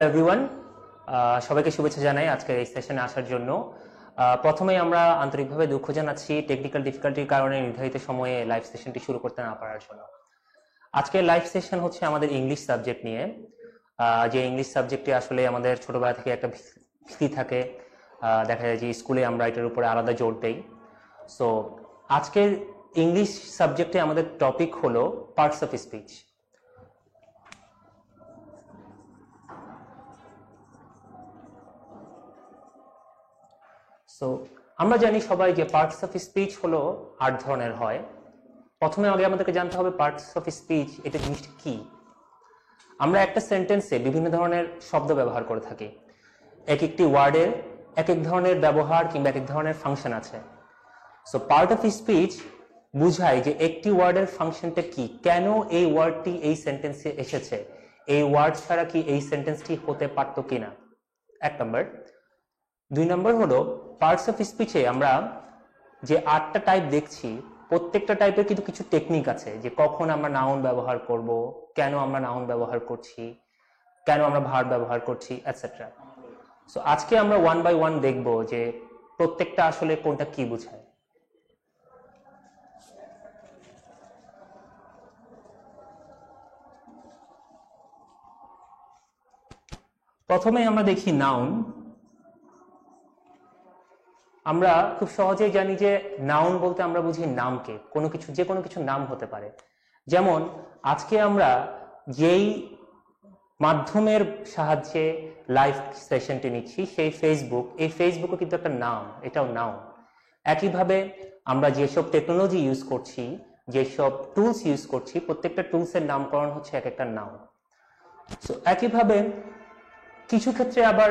Everyone, সবাইকে শুভেচ্ছা জানাই আজকের এই সেশনে আসার জন্য। প্রথমেই আমরা আন্তরিকভাবে দুঃখ জানাচ্ছি টেকনিক্যাল ডিফিকাল্টির কারণে নির্ধারিত সময়ে লাইভ সেশনটি শুরু করতে না পারার জন্য। আজকের লাইভ সেশন হচ্ছে আমাদের ইংলিশ সাবজেক্ট নিয়ে, যে ইংলিশ সাবজেক্টটি আসলে আমাদের ছোটবেলা থেকে একটা ভীতি থাকে। দেখা যায় যে স্কুলে আমরা এটার উপরে আলাদা জোর দেই। সো আজকের ইংলিশ সাবজেক্টে আমাদের টপিক হলো পার্টস অফ স্পিচ। সো আমরা জানি সবাই যে পার্টস অফ স্পিচ হলো 8 ধরনের হয়। প্রথমে আগে আমাদেরকে জানতে হবে পার্টস অফ স্পিচ এটা জিনিসটা কি। আমরা একটা সেন্টেন্সে বিভিন্ন ধরনের শব্দ ব্যবহার করে থাকি। এক একটি ওয়ার্ডের এক এক ধরনের ব্যবহার কিংবা এক এক ধরনের ফাংশন আছে। সো পার্ট অফ স্পিচ বুঝায় যে একটি ওয়ার্ডের ফাংশনটা কি, কেন এই ওয়ার্ডটি এই সেন্টেন্সে এসেছে, এই ওয়ার্ড ছাড়া কি এই সেন্টেন্সটি হতে পারত কিনা। 1 নম্বর। 2 নম্বর হলো পার্টস অফ স্পিচে আমরা যে 8টা টাইপ দেখছি, প্রত্যেকটা টাইপের কিন্তু কিছু টেকনিক আছে, যে কখন আমরা নাউন ব্যবহার করব, কেন আমরা নাউন ব্যবহার করছি, কেন আমরা ভার্ব ব্যবহার করছি, এটসেট্রা। সো আজকে আমরা 1 বাই 1 দেখব যে প্রত্যেকটা আসলে কোনটা কি বোঝায়। প্রথমে আমরা দেখি নাউন। আমরা খুব সহজেই জানি যে নাউন বলতে আমরা বুঝি নামকে, কোনো কিছু, যে কোনো কিছু নাম হতে পারে। যেমন আজকে আমরা যেই মাধ্যমের সাহায্যে লাইভ সেশনটি নিচ্ছি সেই ফেসবুক, এই ফেসবুকও কিন্তু একটা নাম, এটাও নাউন। একইভাবে আমরা যেসব টেকনোলজি ইউজ করছি, যেসব টুলস ইউজ করছি, প্রত্যেকটা টুলসের নামকরণ হচ্ছে এক একটা নাউন। সো একইভাবে কিছু ক্ষেত্রে আবার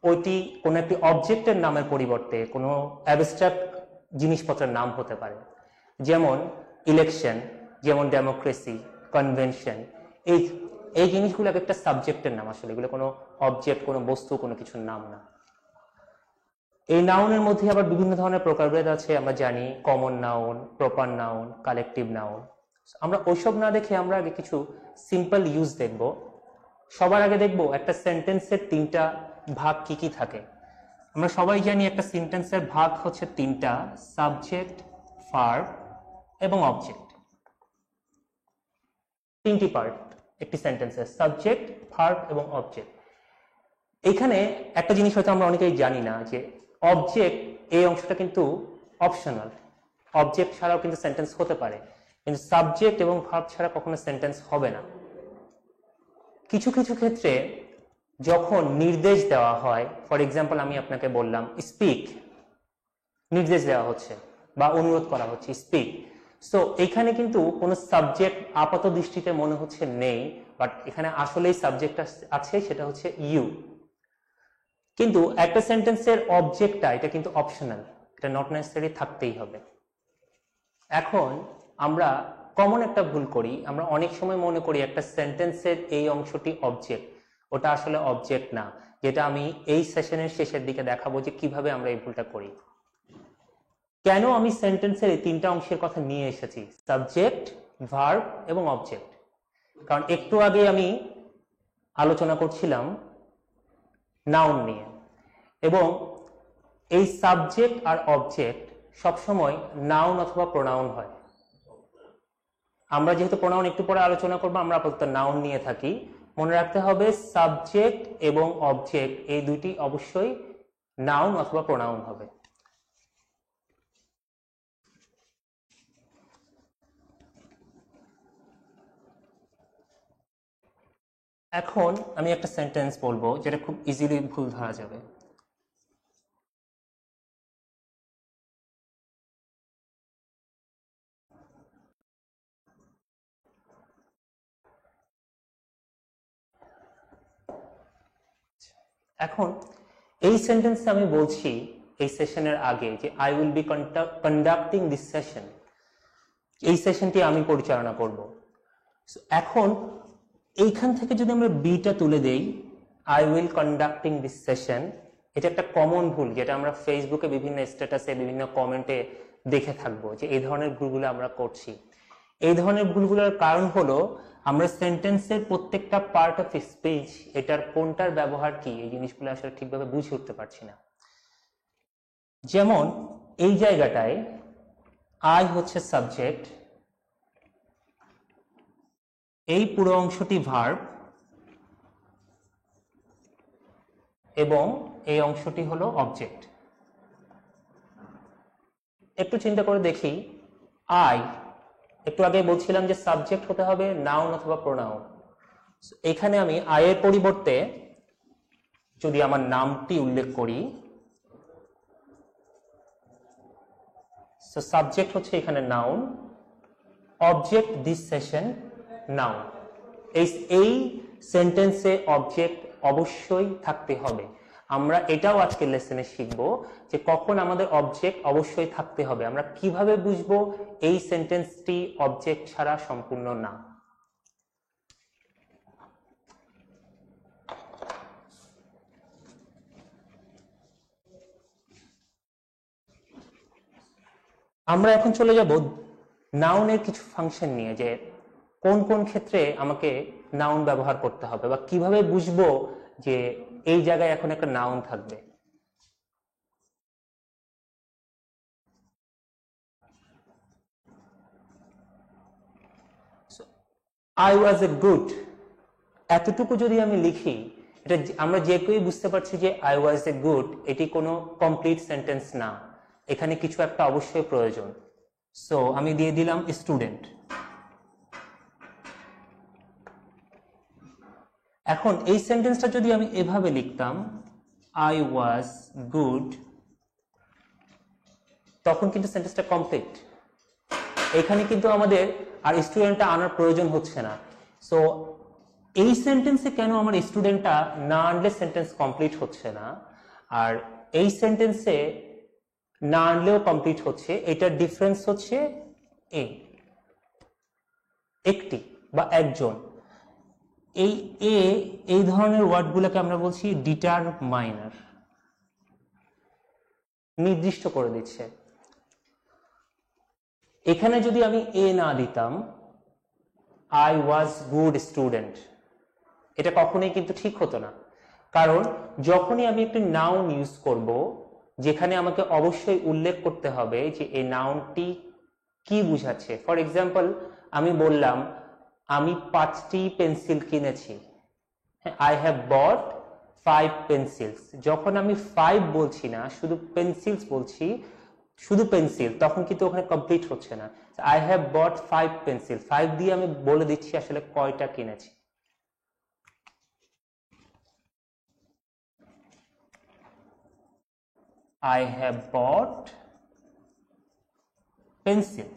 ওইটি কোনো একটি অবজেক্টের নামের পরিবর্তে কোনো অ্যাবস্ট্রাক্ট জিনিসপত্রের নাম হতে পারে। যেমন ইলেকশন, যেমন ডেমোক্রেসি, কনভেনশন, এই জিনিসগুলো এক একটা সাবজেক্টের নাম, আসলে এগুলো কোনো অবজেক্ট, কোনো বস্তু, কোনো কিছুর নাম না। এই নাউনের মধ্যে আবার বিভিন্ন ধরনের প্রকারভেদ আছে। আমরা জানি common noun, proper noun, collective noun. আমরা ওইসব না দেখে আমরা আগে কিছু সিম্পল ইউজ দেখব। সবার আগে দেখব একটা সেন্টেন্সের 3টা ভাগ কি কি থাকে। আমরা সবাই জানি একটা সেন্টেন্সের ভাগ হচ্ছে 3টা, সাবজেক্ট, ভার্ব এবং অবজেক্ট। 3টি পার্ট একটি সেন্টেন্সের, সাবজেক্ট, ভার্ব এবং অবজেক্ট। এখানে একটা জিনিস হয়তো আমরা অনেকেই জানি না, যে অবজেক্ট এই অংশটা কিন্তু অপশনাল। অবজেক্ট ছাড়াও কিন্তু সেন্টেন্স হতে পারে, কিন্তু সাবজেক্ট এবং ভার্ব ছাড়া কখনো সেন্টেন্স হবে না। কিছু কিছু ক্ষেত্রে যখন নির্দেশ দেওয়া হয়, ফর এক্সাম্পল আমি আপনাকে বললাম স্পিক, নির্দেশ দেওয়া হচ্ছে বা অনুরোধ করা হচ্ছে স্পিক। সো এখানে কিন্তু কোনো সাবজেক্ট আপাত দৃষ্টিতে মনে হচ্ছে নেই, বাট এখানে আসলেই সাবজেক্ট আছে, সেটা হচ্ছে ইউ। কিন্তু একটা সেন্টেন্সের অবজেক্টটা এটা কিন্তু অপশনাল, এটা নট নেসেসারি থাকতেই হবে। এখন আমরা কমন একটা ভুল করি, আমরা অনেক সময় মনে করি একটা সেন্টেন্সের এই অংশটি অবজেক্ট, ওটা আসলে অবজেক্ট না, যেটা আমি এই সেশনের শেষের দিকে দেখাবো যে কিভাবে আমরা এই ভুলটা করি। কেন আমি সেন্টেন্সের এই 3টা অংশের কথা নিয়ে এসেছি, সাবজেক্ট, ভার্ব এবং অবজেক্ট? কারণ একটু আগে আমি আলোচনা করছিলাম নাউন নিয়ে, এবং এই সাবজেক্ট আর অবজেক্ট সবসময় নাউন অথবা প্রোনাউন হয়। আমরা যেহেতু প্রোনাউন একটু পরে আলোচনা করবো, আমরা আপাতত নাউন নিয়ে থাকি। মনে রাখতে হবে সাবজেক্ট এবং অবজেক্ট এই দুইটি অবশ্যই নাউন অথবা প্রোনাউন হবে। এখন আমি একটা সেন্টেন্স বলবো যেটা খুব ইজিলি ভুল ধরা যাবে। এখন এই সেন্টেন্সে আমি বলছি এই সেশনের আগে যে I will be conducting this session, এই সেশনটি আমি পরিচালনা করব। এখন এইখান থেকে যদি আমরা বিটা তুলে দেই, I will conducting this session, এটা একটা কমন ভুল যেটা আমরা ফেসবুকে বিভিন্ন স্ট্যাটাসে, বিভিন্ন কমেন্টে দেখে থাকবো, যে এই ধরনের ভুলগুলো আমরা করছি। এই ধরনের ভুলগুলোর কারণ হলো আমরা সেন্টেন্সের প্রত্যেকটা পার্ট অফ স্পিচ এটার কোনটার ব্যবহার কি এই জিনিসগুলো আসলে ঠিকভাবে বুঝে উঠতে পারছি না। যেমন এই জায়গাটায় আই হচ্ছে সাবজেক্ট, এই পুরো অংশটি ভার্ব এবং এই অংশটি হলো অবজেক্ট। একটু চিন্তা করে দেখি, আই একটু আগে বলছিলাম যে সাবজেক্ট হতে হবে নাউন অথবা প্রোনাউন। এখানে আমি আয়ের পরিবর্তে যদি আমার নামটি উল্লেখ করি, সাবজেক্ট হচ্ছে এখানে noun, object this session noun. এই সেন্টেন্সে অবজেক্ট অবশ্যই থাকতে হবে। আমরা এটাও আজকে লেসনে শিখবো যে কখন আমাদের অবজেক্ট অবশ্যই থাকতে হবে। আমরা কিভাবে বুঝবো এই সেন্টেন্সটি অবজেক্ট ছাড়া সম্পূর্ণ না। আমরা এখন চলে যাব নাউনের কিছু ফাংশন নিয়ে, যে কোন কোন ক্ষেত্রে আমাকে নাউন ব্যবহার করতে হবে বা কিভাবে বুঝবো যে এই জায়গায় এখন একটা নাউন থাকবে। আই ওয়াজ এ গুড, এতটুকু যদি আমি লিখি, এটা আমরা যে কেউই বুঝতে পারছি যে আই ওয়াজ এ গুড এটি কোনো কমপ্লিট সেন্টেন্স না, এখানে কিছু একটা অবশ্যই প্রয়োজন। সো আমি দিয়ে দিলাম স্টুডেন্ট। এখন এই সেন্টেন্সটা যদি আমি এভাবে লিখতাম, আই ওয়াজ গুড, তখন কিন্তু সেন্টেন্সটা কমপ্লিট। এখানে কিন্তু আমাদের আর স্টুডেন্টটা আনার প্রয়োজন হচ্ছে না। সো এই সেন্টেন্সে কেন আমার স্টুডেন্টটা না আনলে সেন্টেন্স কমপ্লিট হচ্ছে না, আর এই সেন্টেন্সে না আনলেও কমপ্লিট হচ্ছে, এটার ডিফারেন্স হচ্ছে একটি বা একজন। এই ধরনের ওয়ার্ডগুলোকে আমরা বলছি ডিটারমাইনার, নির্দিষ্ট করে দিচ্ছে। এখানে যদি আমি না দিতাম, আই ওয়াজ গুড স্টুডেন্ট, এটা কখনোই কিন্তু ঠিক হতো না। কারণ যখনই আমি একটি নাউন ইউজ করব, যেখানে আমাকে অবশ্যই উল্লেখ করতে হবে যে এই নাউনটি কি বুঝাচ্ছে। ফর এক্সাম্পল, আমি বললাম আমি 5টি পেন্সিল কিনেছি, আই হ্যাভ বট 5 পেন্সিলস। যখন আমি 5 বলছি না, শুধু পেন্সিলস বলছি, শুধু পেন্সিল, তখন কিন্তু ওখানে কমপ্লিট হচ্ছে না। আই হ্যাভ বট 5 পেন্সিল, 5 দিয়ে আমি বলে দিচ্ছি আসলে কয়টা কিনেছি। I have bought pencil।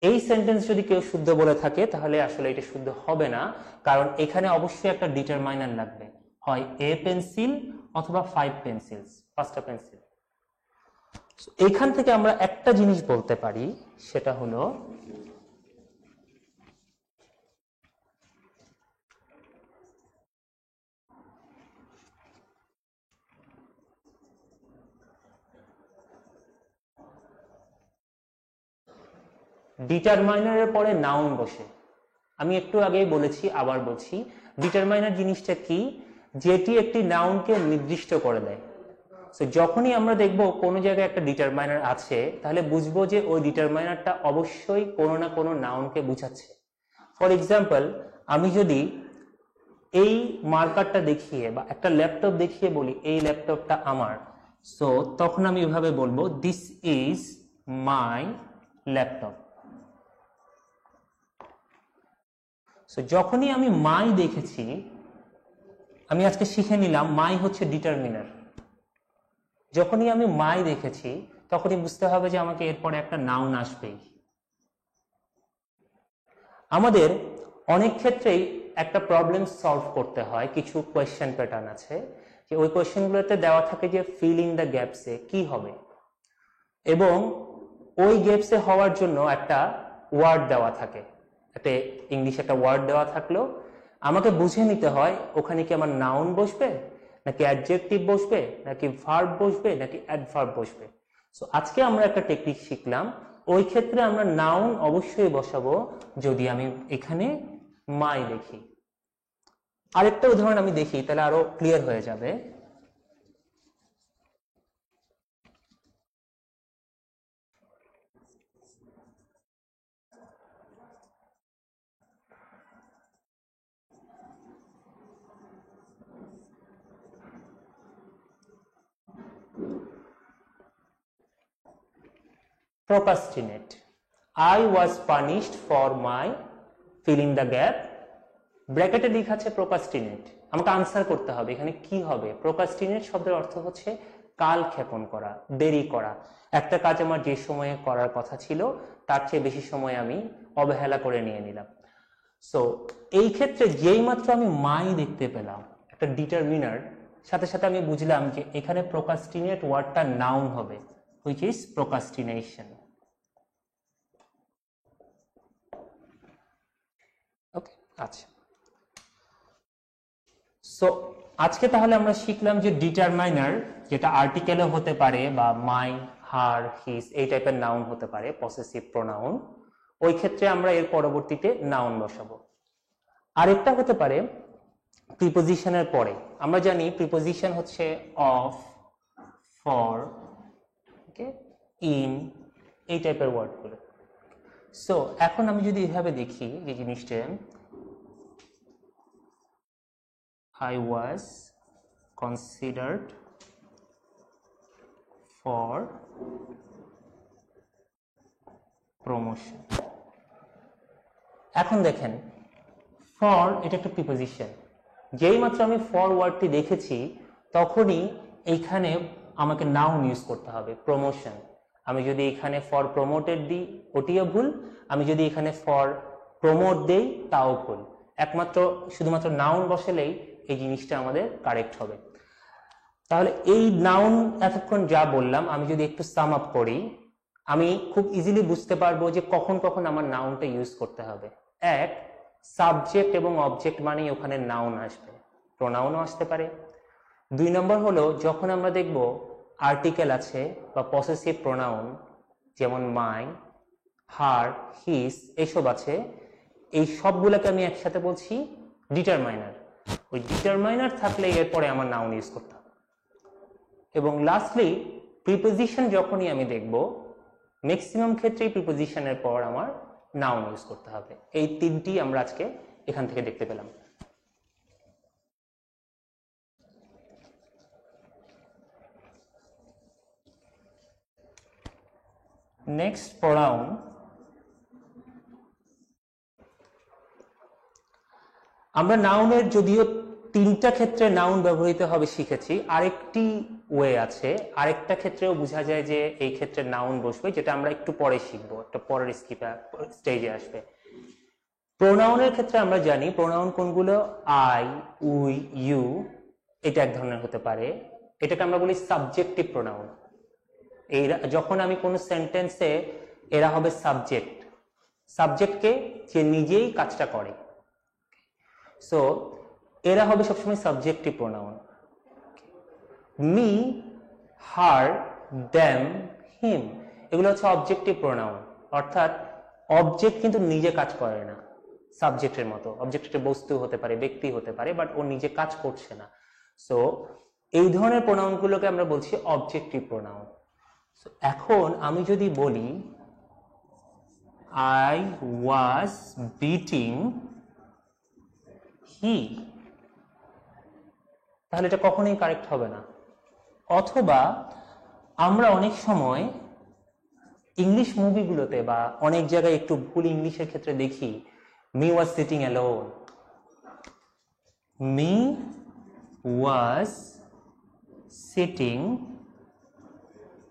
এই সেন্টেন্স যদি কেউ শুদ্ধ বলে থাকে তাহলে আসলে এটা শুদ্ধ হবে না, কারণ এখানে অবশ্যই একটা ডিটারমাইনার লাগবে, হয় এ পেন্সিল অথবা 5 পেন্সিলস, 5টা পেন্সিল। এখান থেকে আমরা একটা জিনিস বলতে পারি, সেটা হলো ডিটারমাইনারের পরে নাউন বসে। আমি একটু আগেই বলেছি, আবার বলছি, ডিটারমাইনার জিনিসটা কি, যেটি একটি নাউনকে নির্দিষ্ট করে দেয়। সো যখনই আমরা দেখব কোনো জায়গায় একটা ডিটারমাইনার আছে, তাহলে বুঝবো যে ওই ডিটারমাইনারটা অবশ্যই কোনো না কোনো নাউনকে বুঝাচ্ছে। ফর এক্সাম্পল, আমি যদি এই মার্কারটা দেখিয়ে বা একটা ল্যাপটপ দেখিয়ে বলি এই ল্যাপটপটা আমার, সো তখন আমি এভাবে বলবো this is my laptop. So যখনই আমি মাই দেখেছি, আমি আজকে শিখে নিলাম মাই হচ্ছে ডিটারমিনার। যখনই আমি মাই দেখেছি, তখনই বুঝতে হবে যে আমাকে এরপরে একটা নাউন আসবেই। আমাদের অনেক ক্ষেত্রেই একটা প্রবলেম সলভ করতে হয়, কিছু কোয়েশ্চেন প্যাটার্ন আছে, যে ওই কোয়েশ্চেনগুলোতে দেওয়া থাকে যে ফিল ইন দ্য গ্যাপসে কি হবে, এবং ওই গ্যাপসে হওয়ার জন্য একটা ওয়ার্ড দেওয়া থাকে, একটা ইংলিশে একটা ওয়ার্ড দেওয়া থাকলেও আমাকে বুঝে নিতে হয় ওখানে কি আমার নাউন বসবে, নাকি অ্যাডজেক্টিভ বসবে, নাকি ভার্ব বসবে, নাকি অ্যাডভার্ব বসবে। সো আজকে আমরা একটা টেকনিক শিখলাম, ওই ক্ষেত্রে আমরা নাউন অবশ্যই বসাবো যদি আমি এখানে মাই লিখি। আরেকটা উদাহরণ আমি দেখি, তাহলে আরো ক্লিয়ার হয়ে যাবে। procrastinate. I was punished for my fill in the gap. ব্র্যাকেটে লেখা আছে procrastinate। আমাকে আনসার করতে হবে এখানে কি হবে। procrastinate শব্দের অর্থ হচ্ছে কালক্ষেপণ করা, দেরি করা। একটা কাজ আমার যে সময়ে করার কথা ছিল তার চেয়ে বেশি সময় আমি অবহেলা করে নিয়ে নিলাম। সো এই ক্ষেত্রে যেই মাত্র আমি মাই দেখতে পেলাম একটা ডিটারমিনার, সাথে সাথে আমি বুঝলাম যে এখানে procrastinate ওয়ার্ডটা নাউন হবে, which is procrastination. ওকে, আচ্ছা। সো আজকে তাহলে আমরা শিখলাম যে ডিটারমাইনার, যেটা আর্টিকেলও হতে পারে বা মাই, হার, হিজ এই টাইপের নাউন হতে পারে, পসেসিভ প্রোনাউন, ওই ক্ষেত্রে আমরা এর পরবর্তীতে নাউন বসাবো। আরেকটা হতে পারে প্রিপোজিশনের পরে। আমরা জানি প্রিপোজিশন হচ্ছে অফ, ফর, ওকে, ইন, এই টাইপের ওয়ার্ডগুলো। সো এখন আমি যদি এভাবে দেখি যে জিনিসটা, I was considered for promotion. এখন দেখেন ফর এটা একটা প্রিপোজিশন। যেই মাত্র আমি ফর ওয়ার্ডটি দেখেছি তখনই এইখানে আমাকে নাউন ইউজ করতে হবে, প্রমোশন। আমি যদি এখানে ফর প্রমোটেড দিই ওটিও ভুল, আমি যদি এখানে ফর প্রমোট দেই তাও ভুল। একমাত্র শুধুমাত্র নাউন বসালেই এই জিনিসটা আমাদের কারেক্ট হবে। তাহলে এই নাউন এতক্ষণ যা বললাম আমি যদি একটু সাম আপ করি, আমি খুব ইজিলি বুঝতে পারবো যে কখন কখন আমার নাউনটা ইউজ করতে হবে। এক, সাবজেক্ট এবং অবজেক্ট মানেই ওখানে নাউন আসবে, প্রোনাউনও আসতে পারে। দুই নম্বর হলো যখন আমরা দেখব আর্টিকেল আছে বা পসেসিভ প্রোনাউন, যেমন মাই, হার, হিজ এইসব আছে, এই সবগুলোকে আমি একসাথে বলছি ডিটারমাইনার। ওই ডিটারমাইনার থাকলে এরপরে আমার নাউন ইউজ করতে হবে। এবং লাস্টলি প্রিপোজিশন যখনই আমি দেখব, ম্যাক্সিমাম ক্ষেত্রেই প্রিপোজিশনের পর আমার নাউন ইউজ করতে হবে। এই তিনটি আমরা আজকে এখান থেকে দেখতে পেলাম। Next pronoun. আমরা নাউনের যদিও তিনটা ক্ষেত্রে নাউন ব্যবহৃত হবে শিখেছি, আরেকটি ওয়ে আছে, আরেকটা ক্ষেত্রেও বোঝা যায় যে এই ক্ষেত্রে নাউন বসবে, যেটা আমরা একটু পরে শিখবো, একটা পরের স্টেজে আসবে। প্রোনাউনের ক্ষেত্রে আমরা জানি প্রোনাউন কোনগুলো, আই, উই, ইউ, এটা এক ধরনের হতে পারে। এটাকে আমরা বলি সাবজেক্টিভ প্রোনাউন। এই যখন আমি কোনো সেন্টেন্সে এরা হবে সাবজেক্ট, সাবজেক্টকে যে নিজেই কাজটা করে, সো এরা হবে সবসময় সাবজেক্টিভ প্রোনাউন। মি, হার, দেম, হিম এগুলো হচ্ছে অবজেক্টিভ প্রোনাউন, অর্থাৎ অবজেক্ট কিন্তু নিজে কাজ করে না সাবজেক্টের মতো। অবজেক্টের বস্তু হতে পারে, ব্যক্তি হতে পারে, বাট ও নিজে কাজ করছে না। সো এই ধরনের প্রোনাউনগুলোকে আমরা বলছি অবজেক্টিভ প্রোনাউন। এখন আমি যদি বলি আই ওয়াজ বিটিং হি, তাহলে এটা কখনোই কারেক্ট হবে না। অথবা আমরা অনেক সময় ইংলিশ মুভিগুলোতে বা অনেক জায়গায় একটু ভুল ইংলিশের ক্ষেত্রে দেখি me was sitting alone, me was sitting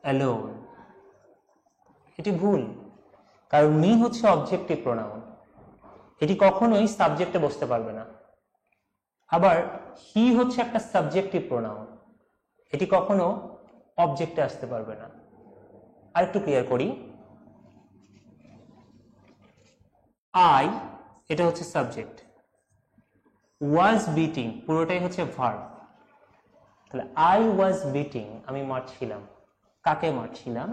alone. এটি ভুল, কারণ মি হচ্ছে অবজেক্টিভ প্রোনাউন, এটি কখনোই সাবজেক্টে বসতে পারবে না। আবার হি হচ্ছে একটা সাবজেক্টিভ প্রোনাউন, এটি কখনো অবজেক্টে আসতে পারবে না। আরেকটু ক্লিয়ার করি, আই এটা হচ্ছে সাবজেক্ট, ওয়াজ বিটিং পুরোটাই হচ্ছে ভার্ব। তাহলে আই ওয়াজ বিটিং, আমি মারছিলাম, কাকে মারছিলাম?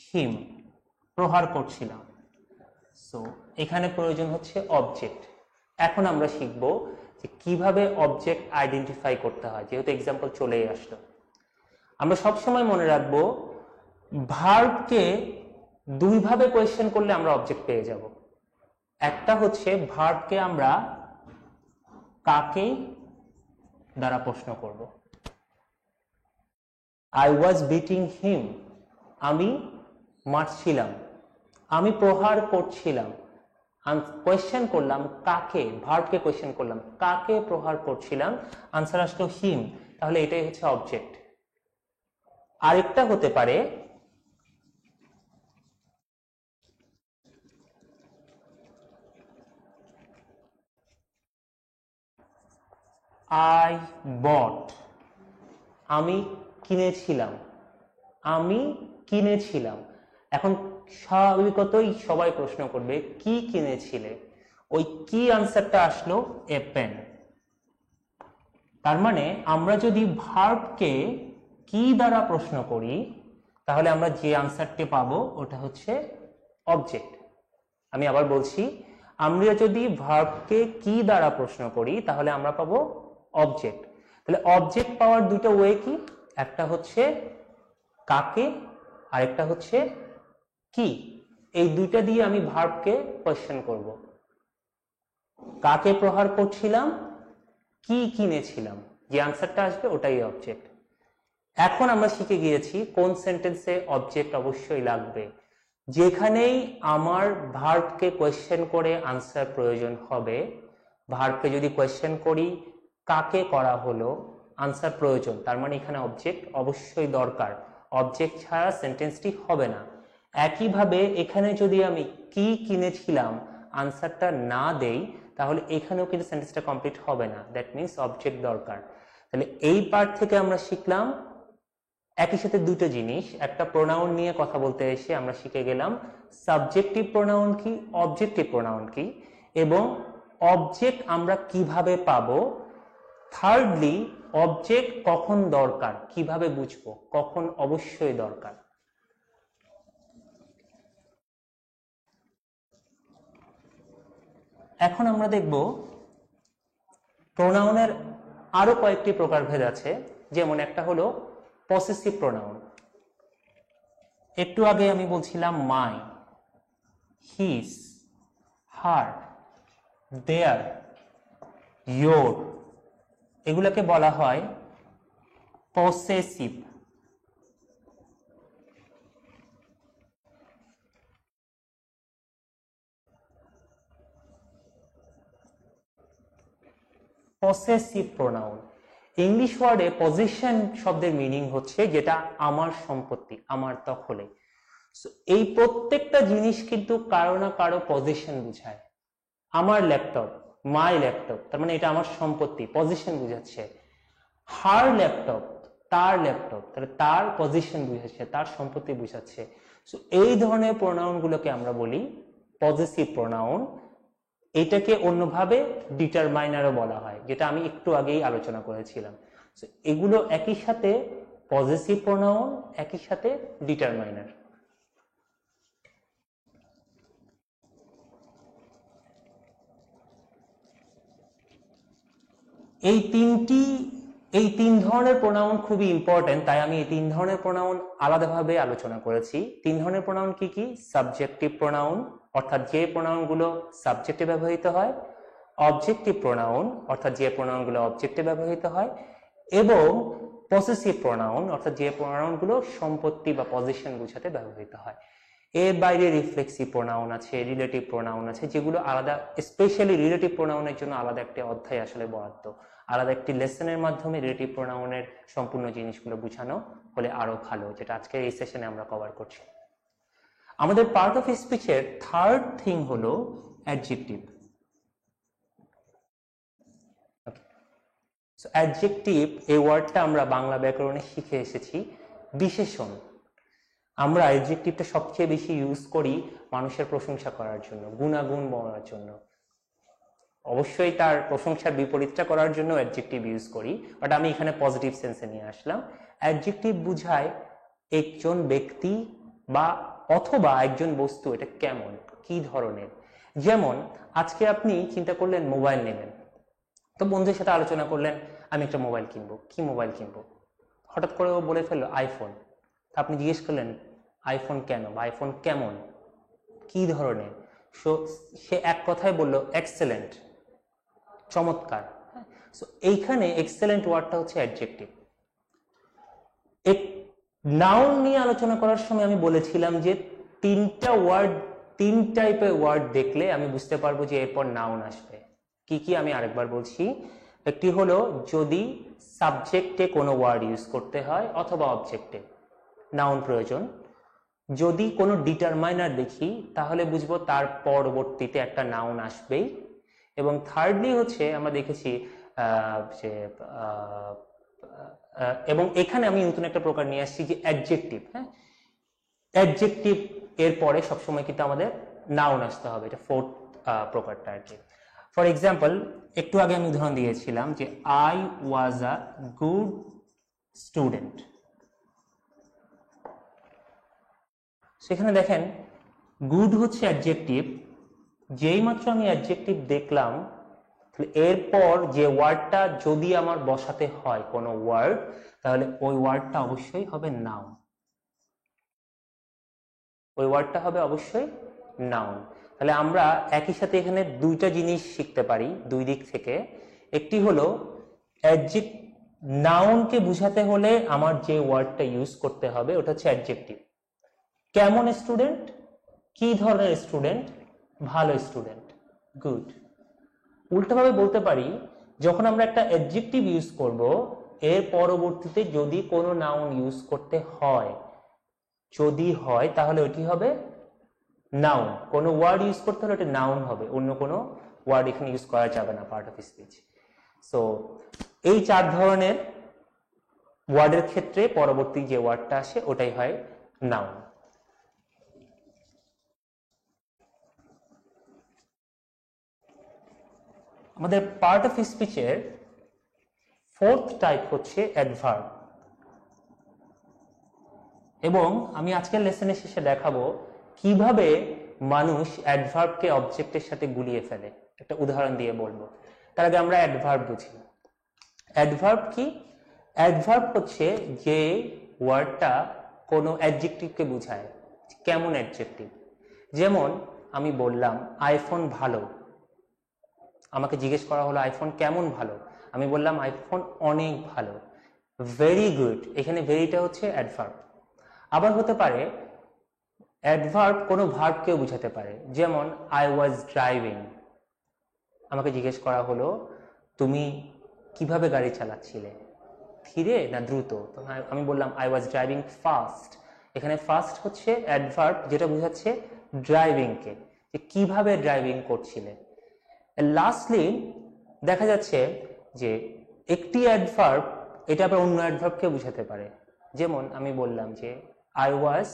হিম। প্রহার করছিলাম। সো এখানে প্রয়োজন হচ্ছে অবজেক্ট। এখন আমরা শিখব যে কিভাবে অবজেক্ট আইডেন্টিফাই করতে হয়, যেহেতু এক্সাম্পল চলেই আসলো। আমরা সবসময় মনে রাখবো ভার্বকে দুইভাবে কোয়েশ্চেন করলে আমরা অবজেক্ট পেয়ে যাব। একটা হচ্ছে ভার্বকে আমরা কাকে দ্বারা প্রশ্ন করব। আই ওয়াজ বিটিং হিম, আমি মারছিলাম, আমি প্রহার করছিলাম। কোয়েশ্চেন করলাম কাকে, ভার্বকে কোয়েশ্চেন করলাম কাকে প্রহার করছিলাম, আনসার আসলো হিম, তাহলে এটাই হচ্ছে অবজেক্ট। আরেকটা হতে পারে আই বট, আমি কিনেছিলাম, আমি কিনেছিলাম। এখন স্বাভাবিকতই সবাই প্রশ্ন করবে কি কিনেছিলে, ওই কি আনসারটা আসলো এ পেন। তার মানে আমরা যদি ভার্বকে কি দ্বারা প্রশ্ন করি তাহলে আমরা যে আনসারটি পাবো ওটা হচ্ছে অবজেক্ট। আমি আবার বলছি, আমরা যদি ভার্বকে কি দ্বারা প্রশ্ন করি তাহলে আমরা পাবো অবজেক্ট। তাহলে অবজেক্ট পাওয়ার দুটো ওয়ে কি, একটা হচ্ছে কাকে, আরেকটা হচ্ছে কি। এই দুইটা দিয়ে আমি ভার্বকে কোয়েশ্চেন করব। কাকে প্রহার করছিলাম, কি কিনেছিলাম, যে আনসারটা আসবে ওটাই অবজেক্ট। এখন আমরা শিখে গিয়েছি কোন সেন্টেন্সে অবজেক্ট অবশ্যই লাগবে। যেখানেই আমার ভার্বকে কোয়েশ্চেন করে আনসার প্রয়োজন হবে, ভার্বকে যদি কোয়েশ্চেন করি কাকে করা হলো, আনসার প্রয়োজন, তার মানে এখানে অবজেক্ট অবশ্যই দরকার। অবজেক্ট ছাড়া সেন্টেন্সটি হবে না। একইভাবে এখানে যদি আমি কি কিনেছিলাম আনসারটা না দেই তাহলে এখানেও কিন্তু সেন্টেন্সটা কমপ্লিট হবে না। দ্যাট মিনস অবজেক্ট দরকার। তাহলে এই পার্ট থেকে আমরা শিখলাম একই সাথে দুটো জিনিস। একটা প্রোনাউন নিয়ে কথা বলতে এসে আমরা শিখে গেলাম সাবজেক্টিভ প্রোনাউন কি, অবজেক্টিভ প্রোনাউন কি, এবং অবজেক্ট আমরা কিভাবে পাবো। থার্ডলি অবজেক্ট কখন দরকার, কিভাবে বুঝবো কখন অবশ্যই দরকার। এখন আমরা দেখব প্রোনাউনের আরো কয়েকটি প্রকারভেদ আছে। যেমন একটা হলো পসেসিভ প্রোনাউন। একটু আগে আমি বলছিলাম মাই, হিজ, হার, দেয়ার, ইয়োর, এগুলোকে বলা হয় পসেসিভ। Possessive pronoun. ইংলিশ ওয়ার্ডে পজিশন শব্দের মিনিং হচ্ছে যেটা আমার সম্পত্তি, আমার দখলে। এই প্রত্যেকটা জিনিস কিন্তু কারো না কারো পজিশন বুঝায়। আমার ল্যাপটপ, মাই ল্যাপটপ, তার মানে এটা আমার সম্পত্তি, পজিশন বুঝাচ্ছে। হার ল্যাপটপ, তার ল্যাপটপ, তাহলে তার পজিশন বুঝাচ্ছে, তার সম্পত্তি বুঝাচ্ছে। সো এই ধরনের প্রোনাউন গুলোকে আমরা বলি পজিটিভ প্রোনাউন। এটাকে অন্যভাবে ডিটারমাইনারও বলা হয়, যেটা আমি একটু আগেই আলোচনা করেছিলাম। সো এগুলো একই সাথে পজিটিভ প্রোনাউন, একই সাথে ডিটারমাইনার। এই তিন ধরনের প্রোনাউন খুবই ইম্পর্টেন্ট, তাই আমি এই তিন ধরনের প্রোনাউন আলাদাভাবে আলোচনা করেছি। তিন ধরনের প্রোনাউন কি কি? সাবজেক্টিভ প্রোনাউন, অর্থাৎ যে প্রোনাউনগুলো সাবজেক্টে ব্যবহৃত হয়, অবজেক্টিভ প্রোনাউন, অর্থাৎ যে প্রোনাউনগুলো অবজেক্টে ব্যবহৃত হয়, এবং পসেসিভ প্রোনাউন, অর্থাৎ যে প্রোনাউনগুলো সম্পত্তি বা পজিশন বোঝাতে ব্যবহৃত হয়। এর বাইরে রিফ্লেক্সিভ প্রোনাউন আছে, রিলেটিভ প্রোনাউন আছে, যেগুলো আলাদা, স্পেশালি রিলেটিভ প্রোনাউনের জন্য আলাদা একটা অধ্যায় আসলে বরাদ্দ। আলাদা একটি লেসনের মাধ্যমে রিলেটিভ প্রোনাউনের সম্পূর্ণ জিনিসগুলো বোঝানো হলে আরো ভালো, যেটা আজকে এই সেশনে আমরা কভার করছি। আমাদের পার্ট অফ স্পিচের থার্ড থিং হলো অ্যাডজেক্টিভ। অ্যাডজেক্টিভ এই ওয়ার্ডটা আমরা বাংলা ব্যাকরণে শিখে এসেছি বিশেষণ। আমরা অ্যাডজেক্টিভটা সবচেয়ে বেশি ইউজ করি মানুষের প্রশংসা করার জন্য, গুণাগুণ বলার জন্য। অবশ্যই তার প্রশংসার বিপরীতটা করার জন্য অ্যাডজেক্টিভ ইউজ করি, বাট আমি এখানে পজিটিভ সেন্সে নিয়ে আসলাম। অ্যাডজেক্টিভ বুঝায় একজন ব্যক্তি বা অথবা একজন বস্তু এটা কেমন, কি ধরনের। যেমন আজকে আপনি চিন্তা করলেন মোবাইল নেবেন, তো বন্ধুদের সাথে আলোচনা করলেন আমি একটা মোবাইল কিনবো, কি মোবাইল কিনবো, হঠাৎ করে ও বলে ফেললো আইফোন। আপনি জিজ্ঞেস করলেন আইফোন কেন বা আইফোন কেমন, কি ধরনের। সো সে এক কথায় বলল এক্সেলেন্ট, চমৎকার। সো এইখানে এক্সেলেন্ট ওয়ার্ডটা হচ্ছে অ্যাডজেক্টিভ। নাউন নিয়ে আলোচনা করার সময় আমি বলেছিলাম যে তিন টাইপের ওয়ার্ড দেখলে আমি বুঝতে পারবো যে এরপর নাউন আসবে। কি কি আমি আরেকবার বলছি। একটি হলো যদি সাবজেক্টে কোনো ওয়ার্ড ইউজ করতে হয় অথবা অবজেক্টে নাউন প্রয়োজন। যদি কোনো ডিটারমাইনার দেখি তাহলে বুঝবো তার পরবর্তীতে একটা নাউন আসবেই। এবং থার্ডলি হচ্ছে আমরা দেখেছি যে এবং এখানে আমি নতুন একটা প্রকার নিয়ে আসছি যে অ্যাডজেক্টিভ। হ্যাঁ, অ্যাডজেক্টিভ এর পরে সবসময় কিন্তু আমাদের নাউন আসতে হবে, এটা ফোর্থ প্রকারটা আর কি। ফর এক্সাম্পল, একটু আগে আমি উদাহরণ দিয়েছিলাম যে I was a good student. সেখানে দেখেন গুড হচ্ছে অ্যাডজেক্টিভ। যেই মাত্র আমি অ্যাডজেক্টিভ দেখলাম এরপর যে ওয়ার্ডটা যদি আমার বসাতে হয় কোনো ওয়ার্ড, তাহলে ওই ওয়ার্ডটা অবশ্যই হবে নাউন। ওই ওয়ার্ডটা হবে অবশ্যই নাউন। তাহলে আমরা একই সাথে এখানে দুইটা জিনিস শিখতে পারি দুই দিক থেকে। একটি হলো নাউনকে বুঝাতে হলে আমার যে ওয়ার্ডটা ইউজ করতে হবে ওটা হচ্ছে অ্যাডজেক্টিভ। কেমন স্টুডেন্ট, কি ধরনের স্টুডেন্ট, ভালো স্টুডেন্ট, গুড। উল্টোভাবে বলতে পারি যখন আমরা একটা অ্যাডজেক্টিভ ইউজ করব এর পরবর্তীতে যদি কোনো নাউন ইউজ করতে হয়, যদি হয় তাহলে ওটি হবে নাউন। কোনো ওয়ার্ড ইউজ করতে হলে ওটা নাউন হবে, অন্য কোনো ওয়ার্ড এখানে ইউজ করা যাবে না পার্ট অফ স্পিচ। সো এই চার ধরনের ওয়ার্ডের ক্ষেত্রে পরবর্তী যে ওয়ার্ডটা আসে ওটাই হয় নাউন। আমাদের পার্ট অফ স্পিচের ফোর্থ টাইপ হচ্ছে অ্যাডভার্ব। এবং আমি আজকের লেসনের শেষে দেখাবো কিভাবে মানুষ অ্যাডভার্বকে অবজেক্টের সাথে গুলিয়ে ফেলে, একটা উদাহরণ দিয়ে বলবো। তার আগে আমরা অ্যাডভার্ব বুঝি। অ্যাডভার্ব কি? অ্যাডভার্ব হচ্ছে যে ওয়ার্ডটা কোনো অ্যাডজেক্টিভকে বোঝায়। কেমন অ্যাডজেক্টিভ? যেমন আমি বললাম আইফোন ভালো, আমাকে জিজ্ঞেস করা হলো আইফোন কেমন ভালো, আমি বললাম আইফোন অনেক ভালো, ভেরি গুড। এখানে ভেরিটা হচ্ছে অ্যাডভার্ব। আবার হতে পারে অ্যাডভার্ব কোনো ভার্বকেও বোঝাতে পারে। যেমন আই ওয়াজ ড্রাইভিং, আমাকে জিজ্ঞেস করা হলো তুমি কিভাবে গাড়ি চালাচ্ছিলে, ধীরে না দ্রুত? আমি বললাম আই ওয়াজ ড্রাইভিং ফাস্ট। এখানে ফাস্ট হচ্ছে অ্যাডভার্ব যেটা বোঝাচ্ছে ড্রাইভিংকে, যে কিভাবে ড্রাইভিং করছিলে। লাস্টলি দেখা যাচ্ছে যে একটি অ্যাডভার্ব এটা আবার অন্য অ্যাডভার্বকে বোঝাতে পারে। যেমন আমি বললাম যে আই ওয়াজ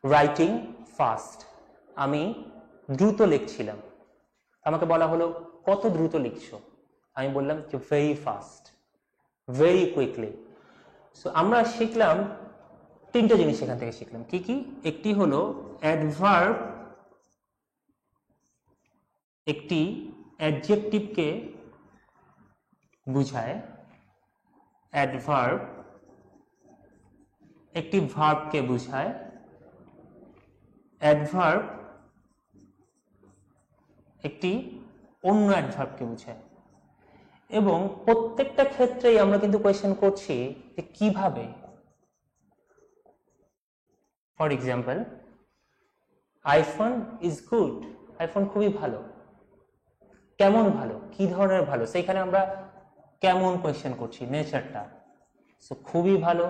রাইটিং ফাস্ট, আমি দ্রুত লিখছিলাম। আমাকে বলা হলো কত দ্রুত লিখছো, আমি বললাম যে very fast, very quickly. So আমরা শিখলাম তিনটা জিনিস এখান থেকে শিখলাম। কি কি? একটি হলো অ্যাডভার্ব একটি অ্যাডজেক্টিভকে বুঝায়, অ্যাডভার্ব একটি ভার্বকে বুঝায়, অ্যাডভার্ব একটি অন্য অ্যাডভার্বকে বোঝায়। এবং প্রত্যেকটা ক্ষেত্রেই আমরা কিন্তু কোয়েশ্চেন করছি যে কিভাবে। For example, iPhone is good, iPhone খুবই ভালো। কেমন ভালো, কি ধরনের ভালো, সেইখানে আমরা কেমন কোয়েশ্চেন করছি, নেচারটা। সো খুবই ভালো,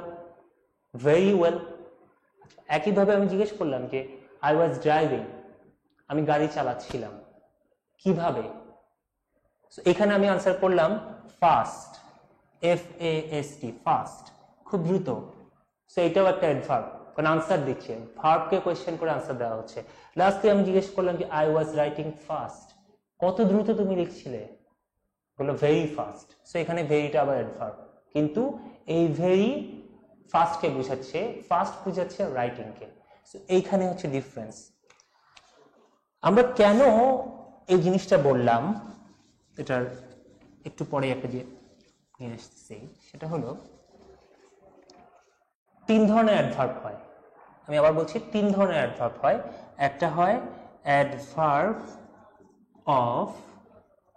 ভেরি ওয়েল। একইভাবে আমি জিজ্ঞেস করলাম যে আই ওয়াজ ড্রাইভিং, আমি গাড়ি চালাচ্ছিলাম, কিভাবে? এখানে আমি আনসার করলাম ফাস্ট, FAST, ফাস্ট, খুব দ্রুত। সো এটাও একটা অ্যাডভার্ব, কারণ আনসার দিচ্ছে, ভার্বকে কোয়েশ্চেন করে আনসার দেওয়া হচ্ছে। লাস্টে আমি জিজ্ঞেস করলাম যে আই ওয়াজ রাইটিং ফাস্ট, কত দ্রুত তুমি লিখছিলে? বললো ভেরি ফাস্ট। সো এখানে ভেরিটা আবার অ্যাডভার্ব, কিন্তু এই ভেরি ফাস্টকে বোঝাচ্ছে, ফাস্ট বোঝাচ্ছে রাইটিংকে। সো এইখানে হচ্ছে ডিফারেন্স। আমরা কেন এই জিনিসটা বললাম এটার একটু পরে একটা যে নিয়ে আসতেছি, সেটা হলো 3 ধরনের অ্যাডভার্ব হয়। আমি আবার বলছি 3 ধরনের অ্যাডভার্ব হয়। একটা হয় অ্যাডভার্ব অফ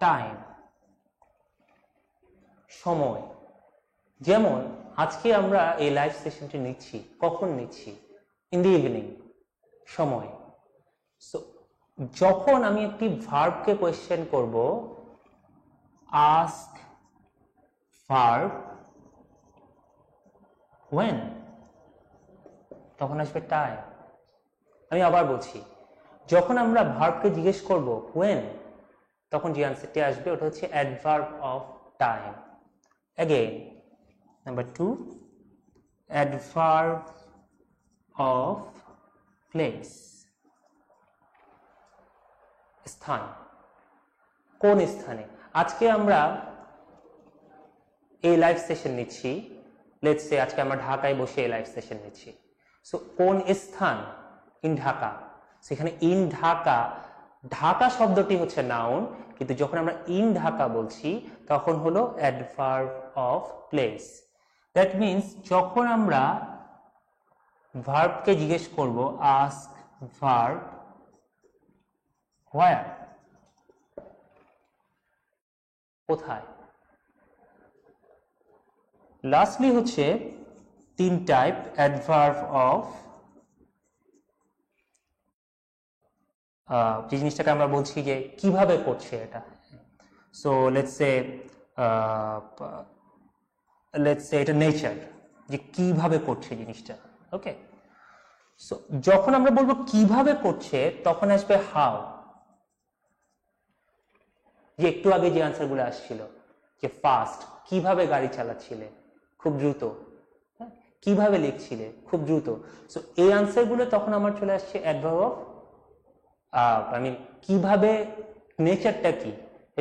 টাইম, সময়। যেমন আজকে আমরা এই লাইভ সেশনটি নিচ্ছি, কখন নিচ্ছি? ইন দি ইভিনিং, সময়। সো যখন আমি একটি ভার্বকে কোয়েশ্চেন করব, আস্ক ভার্ব when, তখন আসবে টাইম। আমি আবার বলছি, যখন আমরা ভার্বকে জিজ্ঞেস করব when, তখন যে আনসারটি আসবে ওটা হচ্ছে adverb of time. Again number 2, adverb of place, স্থান। কোন স্থানে? আজকে আমরা এই লাইভ সেশন নিচ্ছি, লেটস সে আজকে আমরা ঢাকায় বসে এই লাইভ সেশন নিচ্ছি। সো কোন স্থান? ইন ঢাকা। সেখানে ইন ঢাকা, ঢাকা শব্দটি হচ্ছে নাউন, কিন্তু যখন আমরা ইন ঢাকা বলছি তখন হলো adverb of place. That means যখন আমরা ভার্বকে জিজ্ঞেস করব আস্ক ভার্ব হোয়ার, কোথায়। লাস্টলি হচ্ছে 3 টাইপ অ্যাডভার্ব অফ, যে জিনিসটাকে আমরা বলছি যে কিভাবে করছে এটা। সো লেটস সে এটা নেচার, যে কিভাবে করছে জিনিসটা। ওকে, সো যখন আমরা বলবো কিভাবে করছে তখন আসবে হাউ। যে একটু আগে যে আনসারগুলো আসছিল, যে ফাস্ট, কিভাবে গাড়ি চালাচ্ছিলে, খুব দ্রুত। কিভাবে লিখছিলে, খুব দ্রুত। সো এই আনসারগুলো তখন আমার চলে আসছে অ্যাডভার্ব অফ, কিভাবে, নেচারটা কি,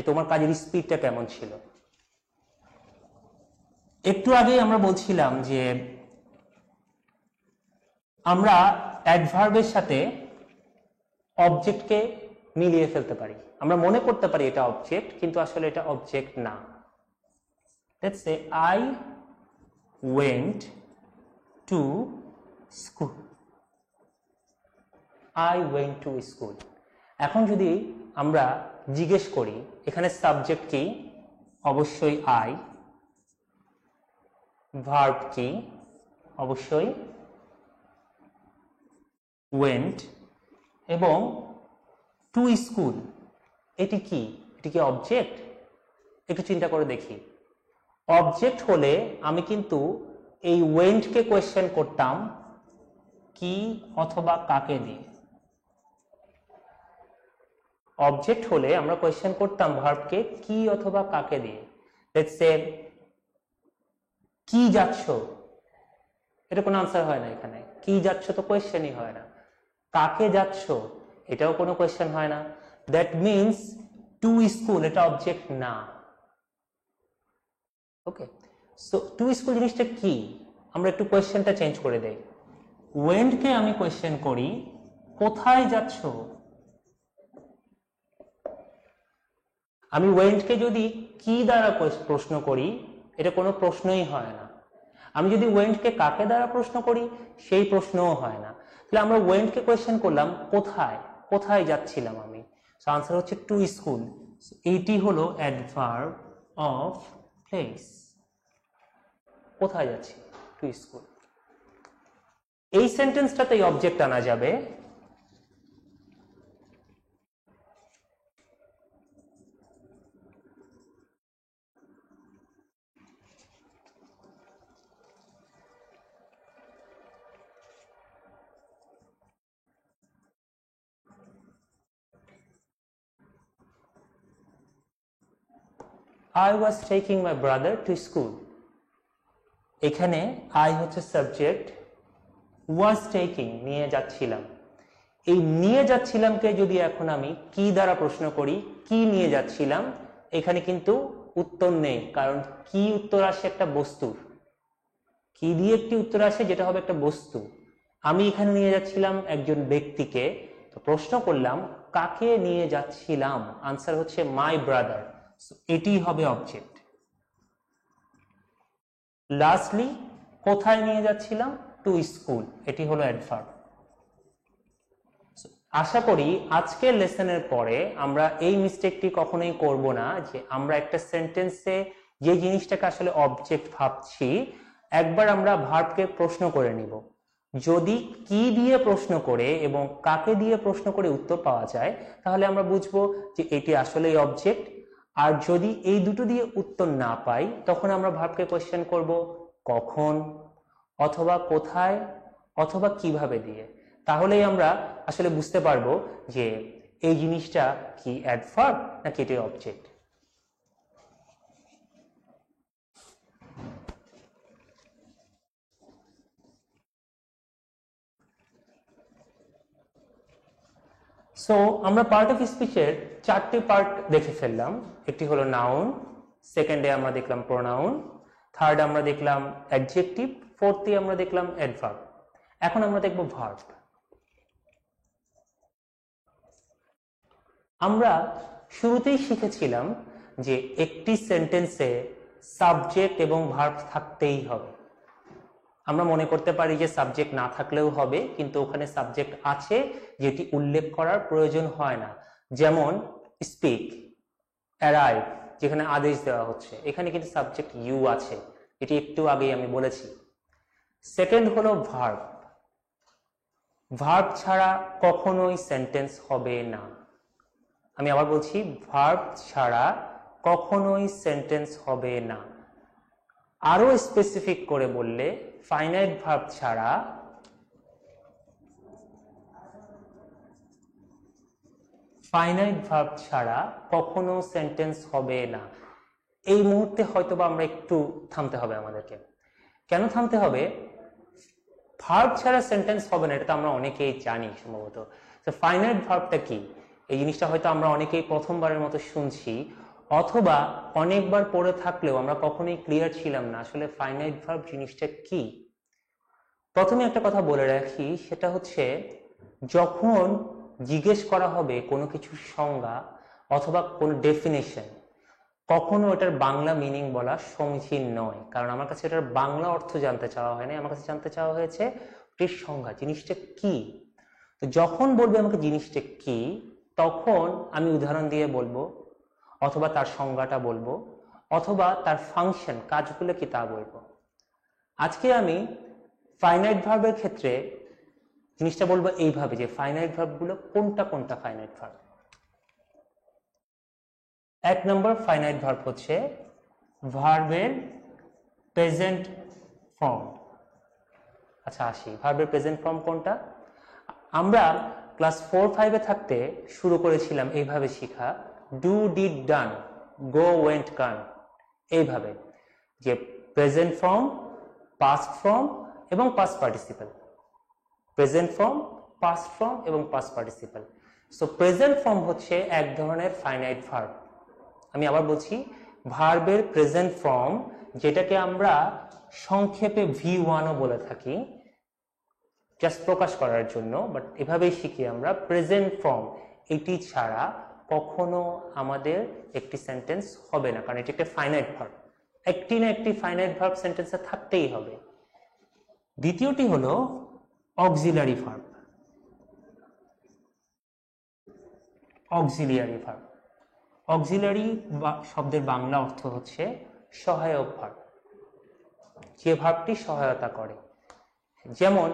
তোমার কাজের স্পিডটা কেমন ছিল। একটু আগেই আমরা বলছিলাম যে আমরা অ্যাডভার্বের সাথে অবজেক্টকে মিলিয়ে ফেলতে পারি। আমরা মনে করতে পারি এটা অবজেক্ট, কিন্তু আসলে এটা অবজেক্ট না। Let's say I went to school, I went to school. এখন যদি আমরা জিজ্ঞেস করি এখানে সাবজেক্ট কি, অবশ্যই আই। ভার্ব কি, অবশ্যই ওয়েন্ট। এবং টু স্কুল, এটি কি, এটি কি অবজেক্ট? একটু চিন্তা করে দেখি। অবজেক্ট হলে আমি কিন্তু এই ওয়েন্টকে কোয়েশ্চেন করতাম কি অথবা কাকে দিয়ে। অবজেক্ট হলে আমরা কোয়েশ্চেন করতাম ভার্বকে কি অথবা কাকে দিয়ে। লেটস সে কি যাচ্ছ, এটা কোনো আনসার হয় না এখানে। কি যাচ্ছ তো কোয়েশ্চেনই হয় না। কাকে যাচ্ছ, এটাও কোনো কোয়েশ্চেন হয় না। দ্যাট মিন্স টু স্কুল এটা অবজেক্ট না। ওকে, সো টু স্কুল জিনিসটা কি, আমরা একটু কোয়েশ্চেনটা চেঞ্জ করে দেই। ওয়েন্টকে আমি কোয়েশ্চেন করি কোথায় যাচ্ছ। আমি ওয়েন্টকে যদি কি দ্বারা প্রশ্ন করি, এটা কোনো প্রশ্নই হয় না। আমি যদি ওয়েন্টকে কাকে দ্বারা প্রশ্ন করি, সেই প্রশ্নও হয় না। তাহলে আমরা ওয়েন্টকে কোয়েশ্চেন করলাম কোথায়, কোথায় যাচ্ছিলাম আমি। সো আনসার হচ্ছে টু স্কুল। এইটি হলো অ্যাডভার্ব অফ প্লেস, কোথায় যাচ্ছি, টু স্কুল। এই সেন্টেন্সটাতেই অবজেক্ট আনা যাবে। I was taking my brother to school. এখানে I হচ্ছে সাবজেক্ট, was taking নিয়ে যাচ্ছিলাম। এই নিয়ে যাচ্ছিলামকে যদি এখন আমি কি দ্বারা প্রশ্ন করি, কি নিয়ে যাচ্ছিলাম, এখানে কিন্তু উত্তর নেই, কারণ কি উত্তর আসে একটা বস্তুর। কি দিয়ে একটি উত্তর আসে যেটা হবে একটা বস্তু। আমি এখানে নিয়ে যাচ্ছিলাম একজন ব্যক্তিকে, তো প্রশ্ন করলাম কাকে নিয়ে যাচ্ছিলাম, আনসার হচ্ছে মাই ব্রাদার, এটি হবে অবজেক্ট। লাস্টলি কোথায় নিয়ে যাচ্ছিলাম, টু স্কুল, এটি হলো অ্যাডভার্ব। আশা করি আজকের লেসনের পরে আমরা এই মিস্টেকটি কখনোই করব না যে আমরা একটা সেন্টেন্সে যে জিনিসটাকে আসলে অবজেক্ট ভাবছি একবার আমরা ভার্বকে প্রশ্ন করে নিব। যদি কি দিয়ে প্রশ্ন করে এবং কাকে দিয়ে প্রশ্ন করে উত্তর পাওয়া যায় তাহলে আমরা বুঝবো যে এটি আসলেই অবজেক্ট। আর যদি এই দুটো দিয়ে উত্তর না পাই তখন আমরা ভার্বকে কোয়েশ্চেন করব কখন অথবা কোথায় অথবা কিভাবে দিয়ে। তাহলেই আমরা আসলে বুঝতে পারবো যে এই জিনিসটা কি অ্যাডভার্ব নাকি এটি অবজেক্ট। সো আমরা পার্ট অফ স্পিচের চারটি পার্ট দেখে ফেললাম। একটি হলো নাউন, সেকেন্ডে আমরা দেখলাম প্রোনাউন, থার্ড আমরা দেখলাম অ্যাডজেক্টিভ, ফোর্থে আমরা দেখলাম অ্যাডভার্ব। এখন আমরা দেখব ভার্ব। আমরা শুরুতেই শিখেছিলাম যে একটি সেন্টেন্সে সাবজেক্ট এবং ভার্ব থাকতেই হবে। আমরা মনে করতে পারি যে সাবজেক্ট না থাকলেও হবে, কিন্তু ওখানে সাবজেক্ট আছে যেটি উল্লেখ করার প্রয়োজন হয় না। যেমন স্পিক, অ্যারাইভ, যেখানে আদেশ দেওয়া হচ্ছে, এখানে কিন্তু সাবজেক্ট ইউ আছে, এটি একটু আগেই আমি বলেছি। সেকেন্ড হলো ভার্ব। ভার্ব ছাড়া কখনোই সেন্টেন্স হবে না। আমি আবার বলছি, ভার্ব ছাড়া কখনোই সেন্টেন্স হবে না। আরো স্পেসিফিক করে বললে ফাইনাইট ভার্ব ছাড়া কখনো সেন্টেন্স হবে না। এই মুহূর্তে হয়তোবা আমরা একটু থামতে হবে আমাদেরকে। কেন থামতে হবে? ভার্ব ছাড়া সেন্টেন্স হবে না এটা তো আমরা অনেকেই জানি সম্ভবত। তো ফাইনাইট ভার্বটা কি এই জিনিসটা হয়তো আমরা অনেকেই প্রথমবারের মতো শুনছি, অথবা অনেকবার পড়ে থাকলেও আমরা কখনোই ক্লিয়ার ছিলাম না আসলে ফাইনাইট ভার্ব জিনিসটা কি। প্রথমে একটা কথা বলে রাখি, সেটা হচ্ছে যখন জিজ্ঞেস করা হবে কোনো কিছুর সংজ্ঞা অথবা কোনো ডেফিনেশন, কখনো এটার বাংলা মিনিং বলা সমীচীন নয়, কারণ আমার কাছে এটার বাংলা অর্থ জানতে চাওয়া হয়নি, আমার কাছে জানতে চাওয়া হয়েছে এটির সংজ্ঞা, জিনিসটা কি। তো যখন বলবে আমাকে জিনিসটা কি, তখন আমি উদাহরণ দিয়ে বলবো, অথবা তার সংজ্ঞাটা বলবো, অথবা তার ফাংশন, কাজগুলো কি তা বলবো। আজকে আমি ফাইনাইট ভার্বের ক্ষেত্রে জিনিসটা বলবো এইভাবে যে ফাইনাইট ভার্বগুলো কোনটা কোনটা ফাইনাইট ভার্ব। এক নম্বর ফাইনাইট ভার্ব হচ্ছে ভার্বের প্রেজেন্ট ফর্ম। আচ্ছা আসি, ভার্বের প্রেজেন্ট ফর্ম কোনটা? আমরা ক্লাস 4-5-এ থাকতে শুরু করেছিলাম এইভাবে শিখা, do, did, done, go, went, gone, এইভাবে যে প্রেজেন্ট ফর্ম, পাস্ট ফর্ম এবং past participle. Present form, past form এবং past participle. So present form হচ্ছে এক ধরনের ফাইনাইট ভার্ব। আমি আবার বলছি, ভার্বের প্রেজেন্ট ফর্ম, যেটাকে আমরা সংক্ষেপে V1ও বলে থাকি জাস্ট প্রকাশ করার জন্য, বাট এভাবেই শিখি আমরা, প্রেজেন্ট ফর্ম এটি ছাড়া কখনো আমাদের একটি সেন্টেন্স হবে না, কারণ এটি একটা ফাইনাইট ভার্ব। একটি না একটি ফাইনাইট ভার্ব সেন্টেন্সে থাকতেই হবে। দ্বিতীয়টি হলো auxiliary verb. Auxiliary verb, auxiliary শব্দের বাংলা অর্থ হচ্ছে সহায়ক ভার্ব, যে ভার্বটি সহায়তা করে। যেমন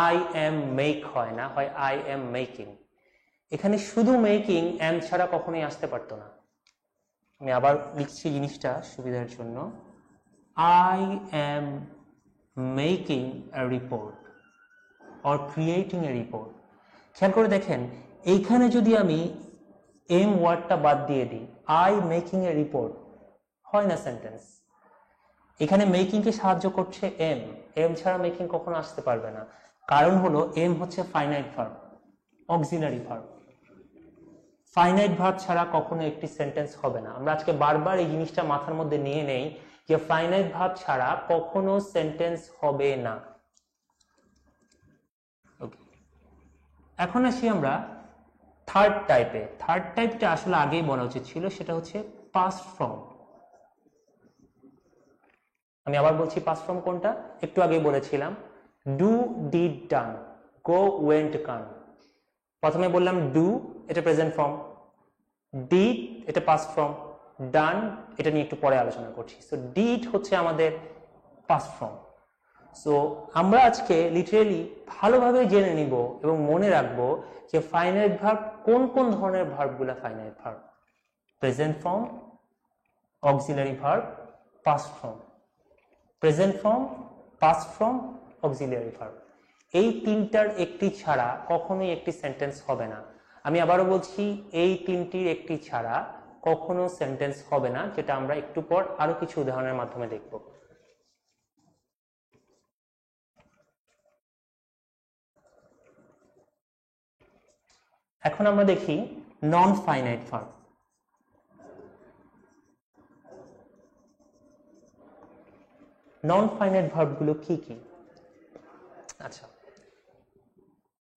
আই এম মেক হয় না, হয় আই এম মেকিং। এখানে শুধু মেকিং এম ছাড়া কখনোই আসতে পারতো না। আমি আবার লিখছি জিনিসটা সুবিধার জন্য, I am making A report or creating a report. খেয়াল করে দেখেন, এইখানে যদি আমি এম ওয়ার্ডটা বাদ দিয়ে দিই, আই মেকিং এ রিপোর্ট, হয় না সেন্টেন্স। এখানে মেকিং কে সাহায্য করছে এম, এম ছাড়া মেকিং কখনো আসতে পারবে না। কারণ হলো এম হচ্ছে finite verb, auxiliary verb. Finite verb ছাড়া কখনো একটি সেন্টেন্স হবে না। আমরা আজকে বারবার এই জিনিসটা মাথার মধ্যে নিয়ে নেই যে ফাইনাইট ভার্ব ছাড়া কখনো সেন্টেন্স হবে না। এখন আসি আমরা থার্ড টাইপে। থার্ড টাইপটা আসলে আগেই বলা উচিত ছিল, সেটা হচ্ছে পাস্ট ফর্ম। আমি আবার বলছি পাস্ট ফর্ম কোনটা, একটু আগেই বলেছিলাম do, did, done, go, went, গান। প্রথমে বললাম ডু, এটা প্রেজেন্ট ফর্ম, ডিড এটা পাস্ট ফর্ম, ডান এটা নিয়ে একটু পরে আলোচনা করছি। সো ডিড হচ্ছে আমাদের পাস্ট ফর্ম। সো আমরা আজকে লিটারেলি ভালোভাবে জেনে নিব এবং মনে রাখবো যে ফাইনাইট ভার্ব কোন কোন ধরনের ভার্বগুলা finite verb: present form, auxiliary verb, past form. Present form, past form, auxiliary verb, এই তিনটার একটি ছাড়া কখনোই একটি সেন্টেন্স হবে না। আমি আবারও বলছি, এই তিনটির একটি ছাড়া কখনো সেন্টেন্স হবে না, যেটা আমরা একটু পর আরো কিছু উদাহরণের মাধ্যমে দেখব। এখন আমরা দেখি non finite verb. Non finite ভার্বগুলো কি কি? আচ্ছা,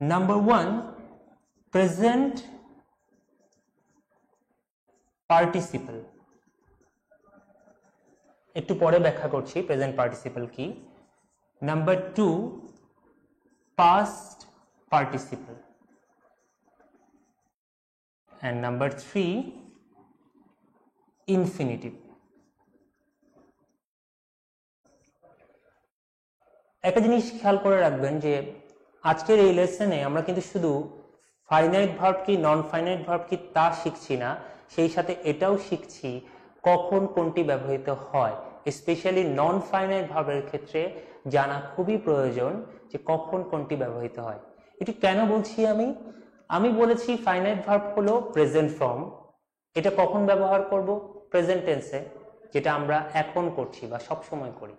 নাম্বার 1, প্রেজেন্ট পার্টিসিপল। একটু পরে ব্যাখ্যা করছি প্রেজেন্ট পার্টিসিপল কি। Number 2, past participle. and number 3, infinitive। একটা জিনিস খেয়াল করে রাখবেন যে আজকের এই লেসনে আমরা কিন্তু শুধু ফাইনাইট ভার্ব কি নন ফাইনাইট ভার্ব কি তা শিখছি না, সেই সাথে এটাও শিখছি কখন কোনটি ব্যবহৃত হয়। স্পেশালি নন ফাইনাইট ভার্বের ক্ষেত্রে জানা খুবই প্রয়োজন যে কখন কোনটি ব্যবহৃত হয়। এটি কেন বলছি? আমি বলেছি ফাইনাইট ভার্ব হলো প্রেজেন্ট ফর্ম। এটা কখন ব্যবহার করব? প্রেজেন্ট টেন্সে, যেটা আমরা এখন করছি বা সব সময় করি,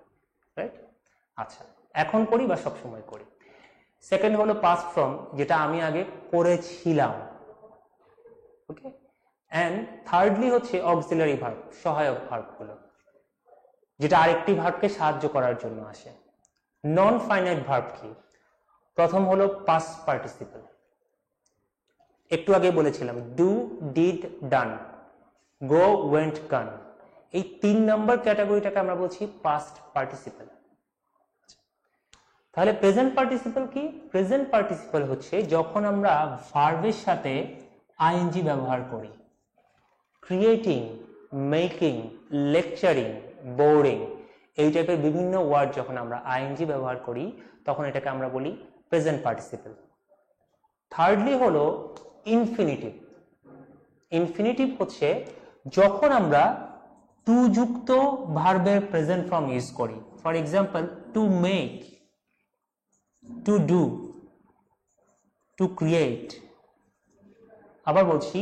রাইট? আচ্ছা, এখন করি বা সব সময় করি। সেকেন্ড হলো পাস্ট ফর্ম, যেটা আমি আগে করেছিলাম, ওকে। এন্ড থার্ডলি হচ্ছে অক্সিলারি ভার্ব, সহায়ক ভার্বগুলো, যেটা আরেকটি ভার্বকে সাহায্য করার জন্য আসে। নন ফাইনাইট ভার্ব কি? প্রথম হলো পাস্ট পার্টিসিপল। একটু আগে বলেছিলাম do, did, done, go, went, গান। এই 3 নম্বর ক্যাটাগরিটাকে আমরা বলছি পাস্ট পার্টিসিপল। তাহলে প্রেজেন্ট পার্টিসিপল কি? প্রেজেন্ট পার্টিসিপল হচ্ছে যখন আমরা ভার্বের সাথে আইএনজি ব্যবহার করি। ক্রিয়েটিং, মেকিং, লেকচারিং, বোর্ডিং, এই টাইপের বিভিন্ন ওয়ার্ড যখন আমরা আইএনজি ব্যবহার করি তখন এটাকে আমরা বলি প্রেজেন্ট পার্টিসিপল। থার্ডলি হলো ইনফিনিটিভ। ইনফিনিটিভ হচ্ছে যখন আমরা টু যুক্ত ভার্বের প্রেজেন্ট ফর্ম ইউজ করি। For example, to make, to do, to create. আবার বলছি,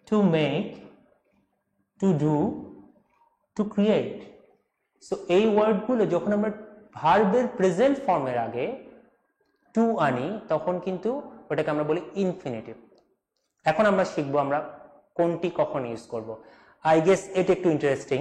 to make, to do, to create. So এই ওয়ার্ডগুলো যখন আমরা ভার্বের প্রেজেন্ট ফর্মের আগে টু আনি তখন কিন্তু ওটাকে আমরা বলি ইনফিনিটিভ। এখন আমরা শিখবো আমরা কোনটি কখন ইউজ করব। আই গেস এটা একটু ইন্টারেস্টিং।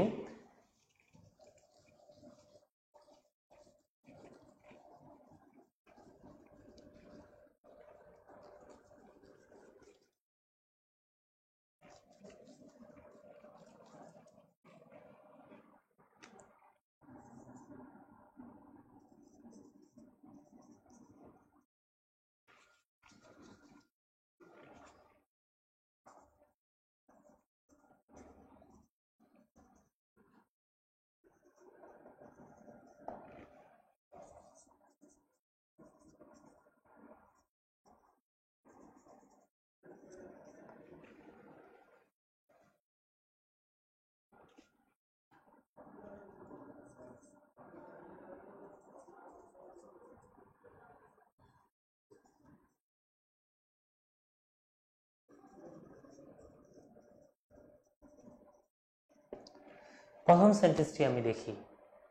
প্রথম সেন্টেন্সটি আমি দেখি,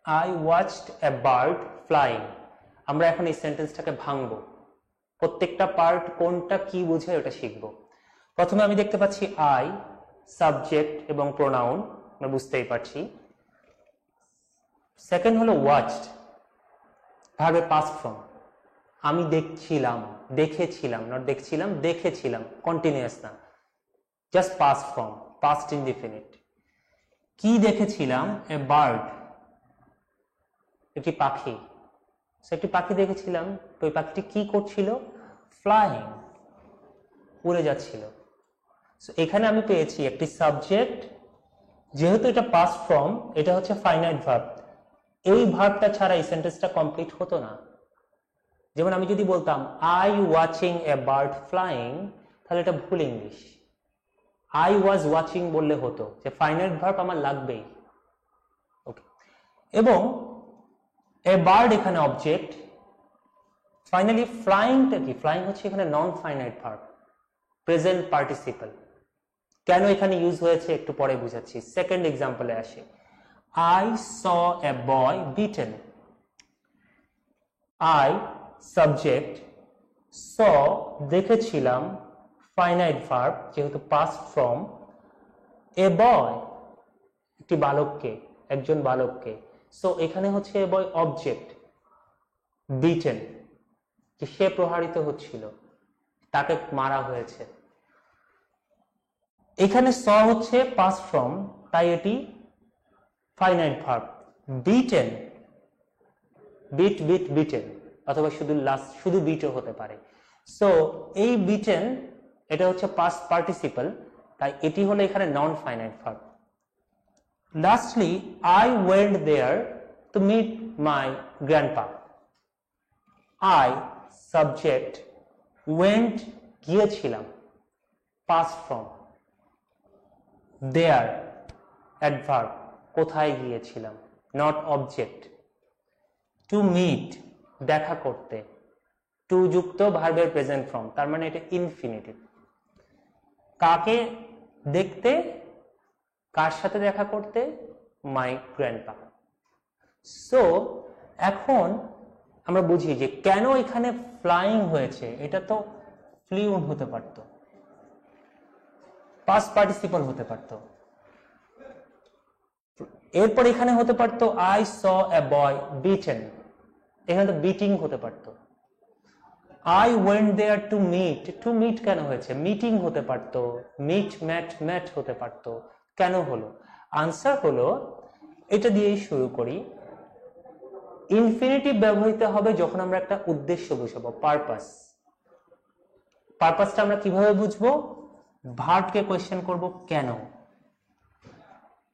I watched a bird flying. আমরা এখন এই সেন্টেন্সটাকে ভাঙবো, প্রত্যেকটা পার্ট কোনটা কি বোঝায় ওটা শিখব। প্রথমে আমি দেখতে পাচ্ছি আই, সাবজেক্ট এবং প্রোনাউন, আমরা বুঝতেই পারছি। সেকেন্ড হলো ওয়াচড, ভার্বের পাস্ট ফর্ম। আমি দেখছিলাম, দেখেছিলাম, নট দেখছিলাম, দেখেছিলাম, কন্টিনিউয়াস না, just past form, past indefinite. কি দেখেছিলাম? এ বার্ড, একটি পাখি। একটি পাখি দেখেছিলাম, তো ওই পাখিটি কি করছিল? ফ্লাইং, উড়ে যাচ্ছিল। এখানে আমি পেয়েছি একটি সাবজেক্ট, যেহেতু এটা পাস্ট ফর্ম, এটা হচ্ছে ফাইনাইট ভার্ব, এই ভার্বটা ছাড়া এই সেন্টেন্সটা কমপ্লিট হতো না। যেমন আমি যদি বলতাম I watching a bird flying, তাহলে এটা ভুল ইংলিশ। আই ওয়াজ ওয়াচিং বললে হতো, যে ফাইনাইট ভার্ব আমার লাগবেই। ওকে, এবং এ বার্ড এখানে অবজেক্ট। ফাইনালি ফ্লাইংটা কি? ফ্লাইং হচ্ছে এখানে non finite verb, present participle. কেন এখানে ইউজ হয়েছে একটু পরে বুঝাচ্ছি। সেকেন্ড এক্সাম্পলে আসে, I saw a boy beaten. I subject, saw দেখেছিলাম, ফাইনাইট ভার্ব যেহেতু পাস্ট ফর্ম, এ বয় একটি বালককে, একজন বালককে। সো এখানে হচ্ছে এ বয় অবজেক্ট, বিটেন যে সে প্রহারিত হচ্ছিল, তাকে মারা হয়েছে। এখানে স হচ্ছে পাস্ট ফর্ম, তাই এটি finite verb. Beaten, beat beat beaten, অথবা শুধু লাস্ট শুধু বিটও হতে পারে। সো এই বিটেন এটা হচ্ছে পাস্ট পার্টিসিপল, তাই এটি হলো এখানে non finite verb. Lastly I went there to meet my grandpa. I subject, went গিয়েছিলাম, পাস্ট ফর্ম, দেয়ার অ্যাডভার্ব কোথায় গিয়েছিলাম, নট অবজেক্ট। টু মিট দেখা করতে, টু যুক্ত ভার্বের প্রেজেন্ট ফর্ম, তার মানে এটা ইনফিনিটিভ। কাকে দেখতে? কার সাথে দেখা করতে? মাই গ্র্যান্ডপা। সো এখন আমরা বুঝি যে কেন এখানে ফ্লাইং হয়েছে। এটা তো ফ্লিউন হতে পারত, পাস্ট পার্টিসিপল হতে পারত, এরপর এখানে হতে পারত I saw a boy beaten, এখানে তো বিটিং হতে পারত। I went there to meet, to meet কেন হয়েছে? মিটিং হতে পারত, মিট ম্যাট ম্যাট হতে পারত, কেন হলো? আনসার হলো, এটা দিয়েই শুরু করি। ইনফিনিটিভ ব্যবহৃত হবে যখন আমরা একটা উদ্দেশ্য বুঝাবো, পারপাস। পারপাসটা আমরা কিভাবে বুঝবো? ভার্বকে কোয়েশ্চেন করব, কেন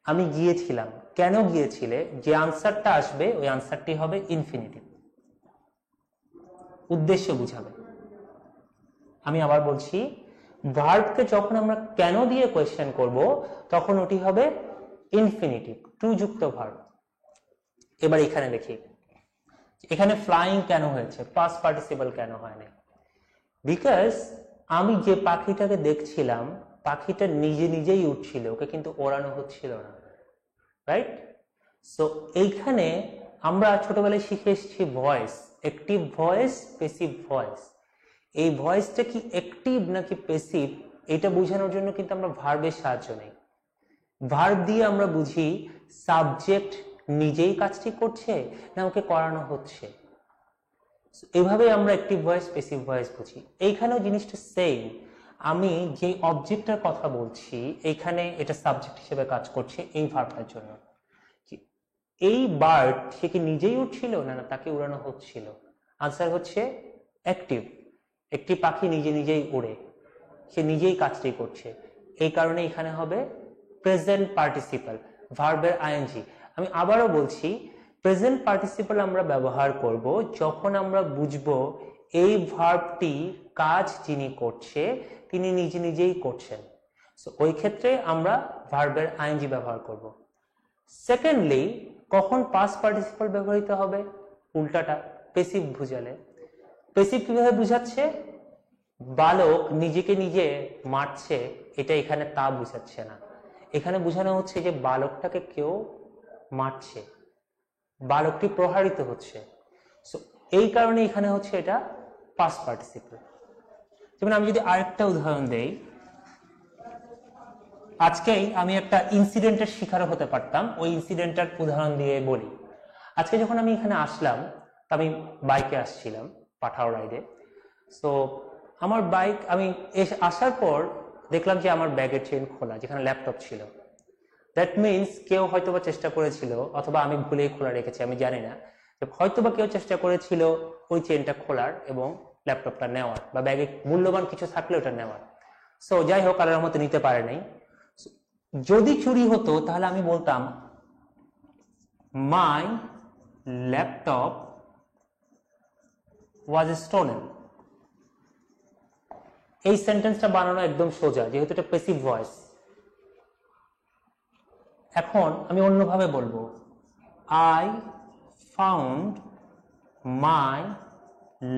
আমি গিয়েছিলাম, কেন গিয়েছিলে, যে আনসারটা আসবে ওই আনসারটি হবে ইনফিনিটিভ, উদ্দেশ্য বুঝাবে। আমি আবার বলছি, ভার্বকে যখন আমরা কেন দিয়ে কোয়েশ্চেন করব, তখন ওটি হবে ইনফিনিটিভ, টু যুক্ত ভার্ব। এবার এখানে দেখি, এখানে ফ্লাইং কেন হয়েছে, পাস্ট পার্টিসিপল কেন হয়নি? বিকজ আমি যে পাখিটাকে দেখছিলাম, পাখিটা নিজে নিজেই উঠছিল, ওকে কিন্তু ওড়ানো হচ্ছিল না, রাইট? সো এইখানে আমরা ছোটবেলায় শিখে এসেছি voice, active voice, passive voice. এই ভয়েসটা কি অ্যাক্টিভ নাকি প্যাসিভ, এটা বোঝানোর জন্য কিন্তু আমরা ভার্বের সাহায্য নেই। ভার্ব দিয়ে আমরা বুঝি সাবজেক্ট নিজেই কাজটি করছে না ওকে করানো হচ্ছে। এভাবে আমরা অ্যাক্টিভ ভয়েস, প্যাসিভ ভয়েস বুঝি। এইখানেও জিনিসটা সেম। আমি যে অবজেক্টটার কথা বলছি, এখানে এটা সাবজেক্ট হিসেবে কাজ করছে এই ভার্বটার জন্য। এই বার্ড সে কি নিজেই উঠছিল না তাকে উড়ানো হচ্ছিল? আনসার হচ্ছে অ্যাক্টিভ। একটি পাখি নিজে নিজেই উড়ে, সে নিজেই কাজটি করছে, এই কারণে এখানে হবে প্রেজেন্ট পার্টিসিপল, ভার্বের আইএনজি। আমি আবারও বলছি, প্রেজেন্ট পার্টিসিপল আমরা ব্যবহার করব যখন আমরা বুঝবো এই ভার্বটি কাজ যিনি করছে তিনি নিজে নিজেই করছেন। সো ওই ক্ষেত্রে আমরা ভার্বের আইএনজি ব্যবহার করব। সেকেন্ডলি, কখন পাস্ট পার্টিসিপল ব্যবহৃত হবে? উল্টাটা, প্যাসিভ বুঝালে। প্যাসিভ কিভাবে বুঝাচ্ছে? বালক নিজেকে নিজে মারছে, এটা এখানে তা বুঝাচ্ছে না। এখানে বোঝানো হচ্ছে যে বালকটাকে কেউ মারছে, বালকটি প্রহারিত হচ্ছে। সো এই কারণে এখানে হচ্ছে এটা পাস্ট পার্টিসিপল। যেমন আমি যদি আরেকটা উদাহরণ দেই, আজকেই আমি একটা ইনসিডেন্টের শিকার হতে পারতাম, ওই ইনসিডেন্টটার উদাহরণ দিয়ে বলি। আজকে যখন আমি এখানে আসলাম, আমি বাইকে আসছিলাম, পাঠাও রাইডে। সো আমার বাইক, আমি আসার পর দেখলাম যে আমার ব্যাগের চেন খোলা, যেখানে ল্যাপটপ ছিল। দ্যাট মিনস কেউ হয়তোবা চেষ্টা করেছিল, অথবা আমি ভুলেই খোলা রেখেছি, আমি জানি না, হয়তোবা কেউ চেষ্টা করেছিল ওই চেনটা খোলার এবং ল্যাপটপটা নেওয়ার, বা ব্যাগে মূল্যবান কিছু থাকলে ওটা নেওয়ার। সো যাই হোক, আল্লাহর মতো নিতে পারে নাই। যদি চুরি হতো তাহলে আমি বলতাম মাই ল্যাপটপ ওয়াজ স্টোলেন। এই সেন্টেন্সটা বানানো একদম সোজা, যেহেতু এটা প্যাসিভ ভয়েস। এখন আমি অন্যভাবে বলবো, I found my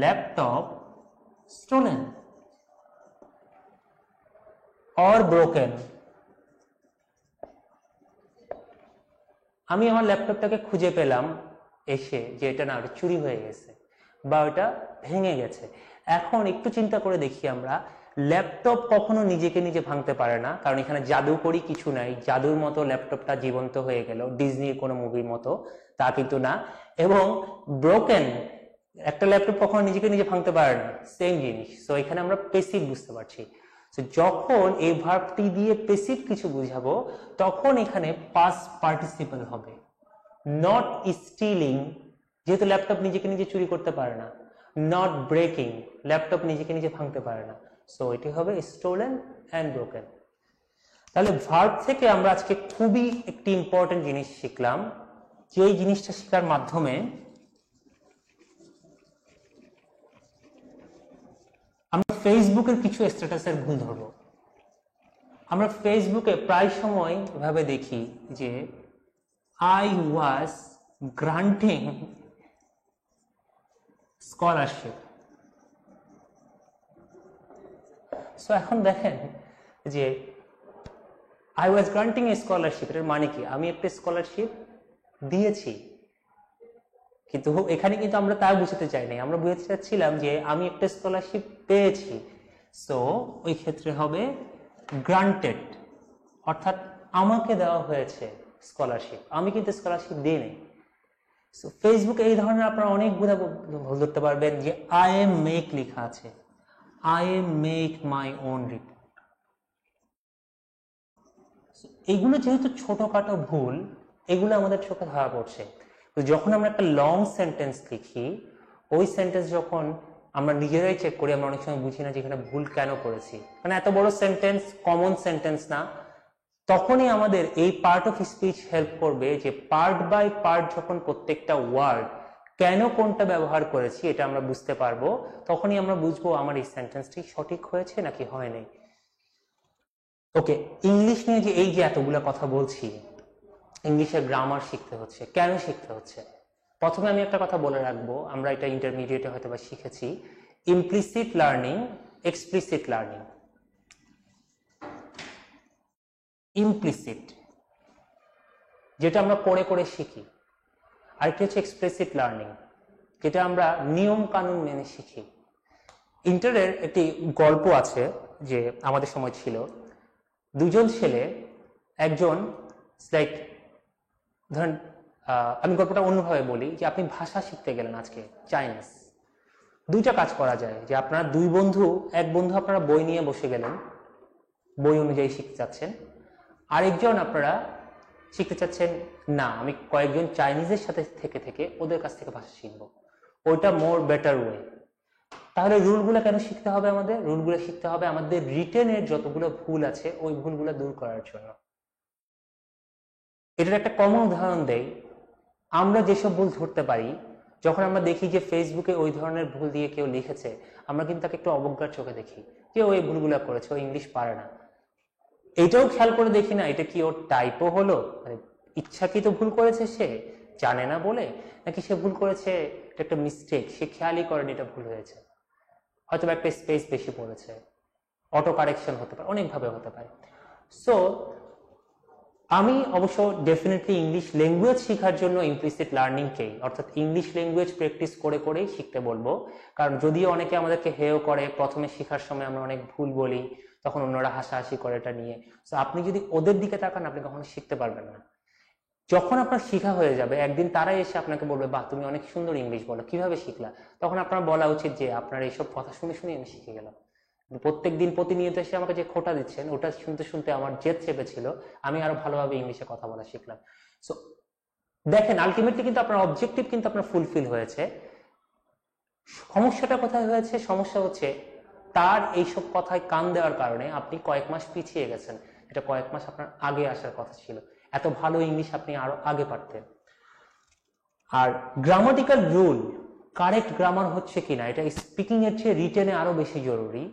laptop stolen or broken. আমি আমার ল্যাপটপটাকে খুঁজে পেলাম এসে যে এটা না, ওটা চুরি হয়ে গেছে বা ওটা ভেঙে গেছে। এখন একটু চিন্তা করে দেখি আমরা, ল্যাপটপ কখনো নিজেকে নিজে ভাঙতে পারে না, কারণ এখানে জাদুকরি কিছু নাই, জাদুর মতো ল্যাপটপটা জীবন্ত হয়ে গেল ডিজনির কোনো মুভির মতো, তা কিন্তু না। এবং ব্রোকেন, একটা ল্যাপটপ কখনো নিজেকে নিজে ভাঙতে পারে না, সেম জিনিস। সো এখানে আমরা পেসিভ বুঝতে পারছি। যখন এই ভার্বটি দিয়ে পেসিভ কিছু বুঝাবো, তখন এখানে পাস্ট পার্টিসিপল হবে। নট স্টিলিং, যেহেতু ল্যাপটপ নিজেকে নিজে চুরি করতে পারে না। নট ব্রেকিং, ল্যাপটপ নিজেকে নিজে ভাঙতে পারে না। সো এটি হবে স্টোলেন অ্যান্ড ব্রোকেন। তাহলে ভার্ব থেকে আমরা আজকে খুবই একটি ইম্পর্টেন্ট জিনিস শিখলাম, যে এই জিনিসটা শেখার মাধ্যমে আমরা ফেসবুকের কিছু স্ট্যাটাসের ভুল ধরব। আমরা ফেসবুকে প্রায় সময় ভাবে দেখি যে I was granting scholarship. So এখন দেখেন যে I was granting A scholarship, এর মানে কি? আমি একটা স্কলারশিপ দিয়েছি, কিন্তু এখানে কিন্তু আমরা তা বুঝতে চাই নাই, আমরা বুঝতে চাচ্ছিলাম যে আমি একটা স্কলারশিপ পেয়েছি। সো ওই ক্ষেত্রে হবে গ্রান্টেড, অর্থাৎ আমাকে দেওয়া হয়েছে স্কলারশিপ, আমি কিন্তু স্কলারশিপ দিই নাই। সো ফেসবুকে এই ধরনের আপনারা অনেক ভুল ধরতে পারবেন যে আই এম মেক লেখা আছে, I am make my own report. এগুলো যেহেতু ছোটখাটো ভুল, এগুলো আমাদের চোখে ধরা পড়ছে। তো যখন আমরা একটা লং সেন্টেন্স লিখি, ওই সেন্টেন্স যখন আমরা নিজেরাই চেক করি, আমরা অনেক সময় বুঝি না যে এখানে ভুল কেন করেছি, মানে এত বড় সেন্টেন্স, কমন সেন্টেন্স না। তখনই আমাদের এই পার্ট অফ স্পিচ হেল্প করবে যে পার্ট বাই পার্ট যখন প্রত্যেকটা ওয়ার্ড কেন কোনটা ব্যবহার করেছি এটা আমরা বুঝতে পারবো। তখনই আমরা বুঝবো আমার এই সেন্টেন্সটি সঠিক হয়েছে নাকি হয়নি। ওকে, ইংলিশ নিয়ে যে এই যে এতগুলা কথা বলছি, ইংলিশের গ্রামার শিখতে হচ্ছে। কেন শিখতে হচ্ছে? প্রথমে আমি একটা কথা বলে রাখবো, আমরা এটা ইন্টারমিডিয়েটে হয়তো বা শিখেছি, implicit learning, explicit learning. Implicit যেটা আমরা করে করে শিখি, আরেকটি হচ্ছে এক্সপ্লিসিট লার্নিং, যেটা আমরা নিয়ম কানুন মেনে শিখি। ইন্টারের একটি গল্প আছে যে আমাদের সময় ছিল, দুজন ছেলে, একজন লাইক ধরেন, আমি গল্পটা অন্যভাবে বলি, যে আপনি ভাষা শিখতে গেলেন আজকে চাইনিজ। দুইটা কাজ করা যায়, যে আপনারা দুই বন্ধু, এক বন্ধু আপনারা বই নিয়ে বসে গেলেন, বই অনুযায়ী শিখতে চাচ্ছেন, আরেকজন আপনারা শিখতে চাচ্ছেন না আমি কয়েকজন চাইনিজের সাথে থেকে থেকে ওদের কাছ থেকে ভাষা শিখবো, ওইটা মোর বেটার ওয়ে। তাহলে রুলগুলো কেন শিখতে হবে? আমাদের রুলগুলো শিখতে হবে আমাদের রিটেনের যতগুলো ভুল আছে ওই ভুলগুলো দূর করার জন্য। এটার একটা কমন উদাহরণ দেই, আমরা যেসব ভুল ধরতে পারি, যখন আমরা দেখি যে ফেসবুকে ওই ধরনের ভুল দিয়ে কেউ লিখেছে, আমরা কিন্তু তাকে একটু অবজ্ঞার চোখে দেখি যে ওই ভুলগুলো করেছে, ও ইংলিশ পারে না। এটাও খেয়াল করে দেখি না এটা কি ওর টাইপও হলো, মানে ইচ্ছাকৃত ভুল করেছে, সে জানে না বলে, নাকি সে ভুল করেছে একটা মিস্টেক, সে খেয়ালই করেনি এটা ভুল হয়েছে, হয়তো একটা স্পেস বেশি পড়েছে, অটো কারেকশন হতে পারে, অনেকভাবে হতে পারে। সো আমি অবশ্য ডেফিনেটলি ইংলিশ ল্যাঙ্গুয়েজ শেখার জন্য ইমপ্লিসিট লার্নিংকেই, অর্থাৎ ইংলিশ ল্যাঙ্গুয়েজ প্র্যাকটিস করে করেই শিখতে বলবো। কারণ যদিও অনেকে আমাদেরকে হেয় করে, প্রথমে শেখার সময় আমরা অনেক ভুল বলি, তখন অন্যরা হাসাহাসি করে এটা নিয়ে। সো আপনি যদি ওদের দিকে তাকান, আপনি কখনো শিখতে পারবেন না। যখন আপনার শেখা হয়ে যাবে, একদিন তারাই এসে আপনাকে বলবে, বাহ তুমি অনেক সুন্দর ইংলিশ বলো, কিভাবে শিখলা? তখন আপনার বলা উচিত যে আপনার এইসব কথা শুনে শুনে আমি শিখে গেলাম। প্রত্যেকদিন প্রতিনিয়ত এসে আমাকে যে খোটা দিচ্ছেন, ওটা শুনতে শুনতে আমার জেদ চেপেছিল, আমি আরো ভালোভাবে ইংলিশে কথা বলা শিখলাম। সো দেখেন, আলটিমেটলি কিন্তু আপনার অবজেক্টিভ কিন্তু আপনার ফুলফিল হয়েছে। সমস্যাটা কোথায় হয়েছে? সমস্যা হচ্ছে তার এইসব কথায় কান দেওয়ার কারণে আপনি কয়েক মাস পিছিয়ে গেছেন। এটা কয়েক মাস আপনার আগে আসার কথা ছিল। এত ভালো ইংলিশ আপনি আরো আগে পারতেন। আর গ্রামাটিক্যাল রুল, কারেক্ট গ্রামার হচ্ছে কিনা, এটা স্পিকিং এর চেয়ে রিটেনে আরো বেশি জরুরি।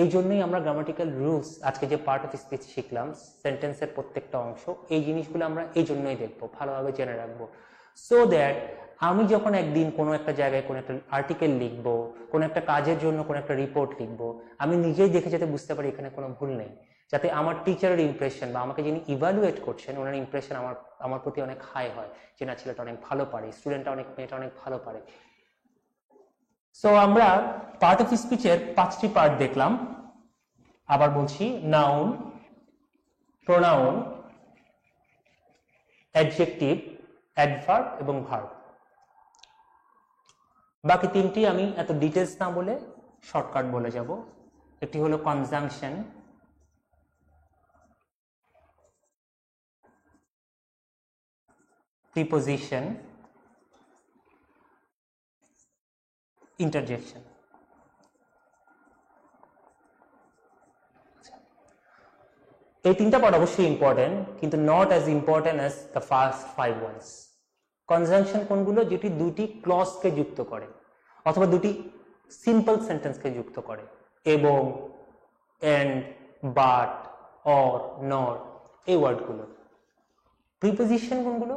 এই জন্যই আমরা গ্রামাটিক্যাল রুলস, আজকে যে পার্ট অফ স্পিচ শিখলাম, সেন্টেন্সের প্রত্যেকটা অংশ, এই জিনিসগুলো আমরা এই জন্যই দেখবো, ভালোভাবে জেনে রাখবো, সো দ্যাট আমি যখন একদিন কোনো একটা জায়গায় কোনো একটা আর্টিকেল লিখবো, কোনো একটা কাজের জন্য কোনো একটা রিপোর্ট লিখবো, আমি নিজেই দেখে যাতে বুঝতে পারি এখানে কোনো ভুল নেই, যাতে আমার টিচারের ইমপ্রেশন বা আমাকে যিনি ইভালুয়েট করছেন ওনার ইমপ্রেশন আমার প্রতি অনেক হাই হয়, যে না ছেলেটা অনেক ভালো পারে, স্টুডেন্টটা অনেক, মেয়েটা অনেক ভালো পারে। সো আমরা পার্ট অফ স্পিচের 5টি পার্ট দেখলাম। আবার বলছি, নাউন, প্রোনাউন, অ্যাডজেক্টিভ, অ্যাডভার্ব এবং ভার্ব। বাকি 3টি আমি এত ডিটেলস না বলে শর্টকাট বলে যাব। একটি হলো কনজাংশন, প্রিপোজিশন, ইন্টারজেকশন। এই 3টা পার্ট অবশ্যই ইম্পর্টেন্ট, কিন্তু not as important as the first 5 ones. Conjunction কোনগুলো? যেটি দুটি ক্লজকে যুক্ত করে অথবা দুটি সিম্পল সেন্টেন্সকে যুক্ত করে, এবং, এন্ড, বাট, অর, নর, এই ওয়ার্ডগুলো। প্রিপোজিশন কোনগুলো?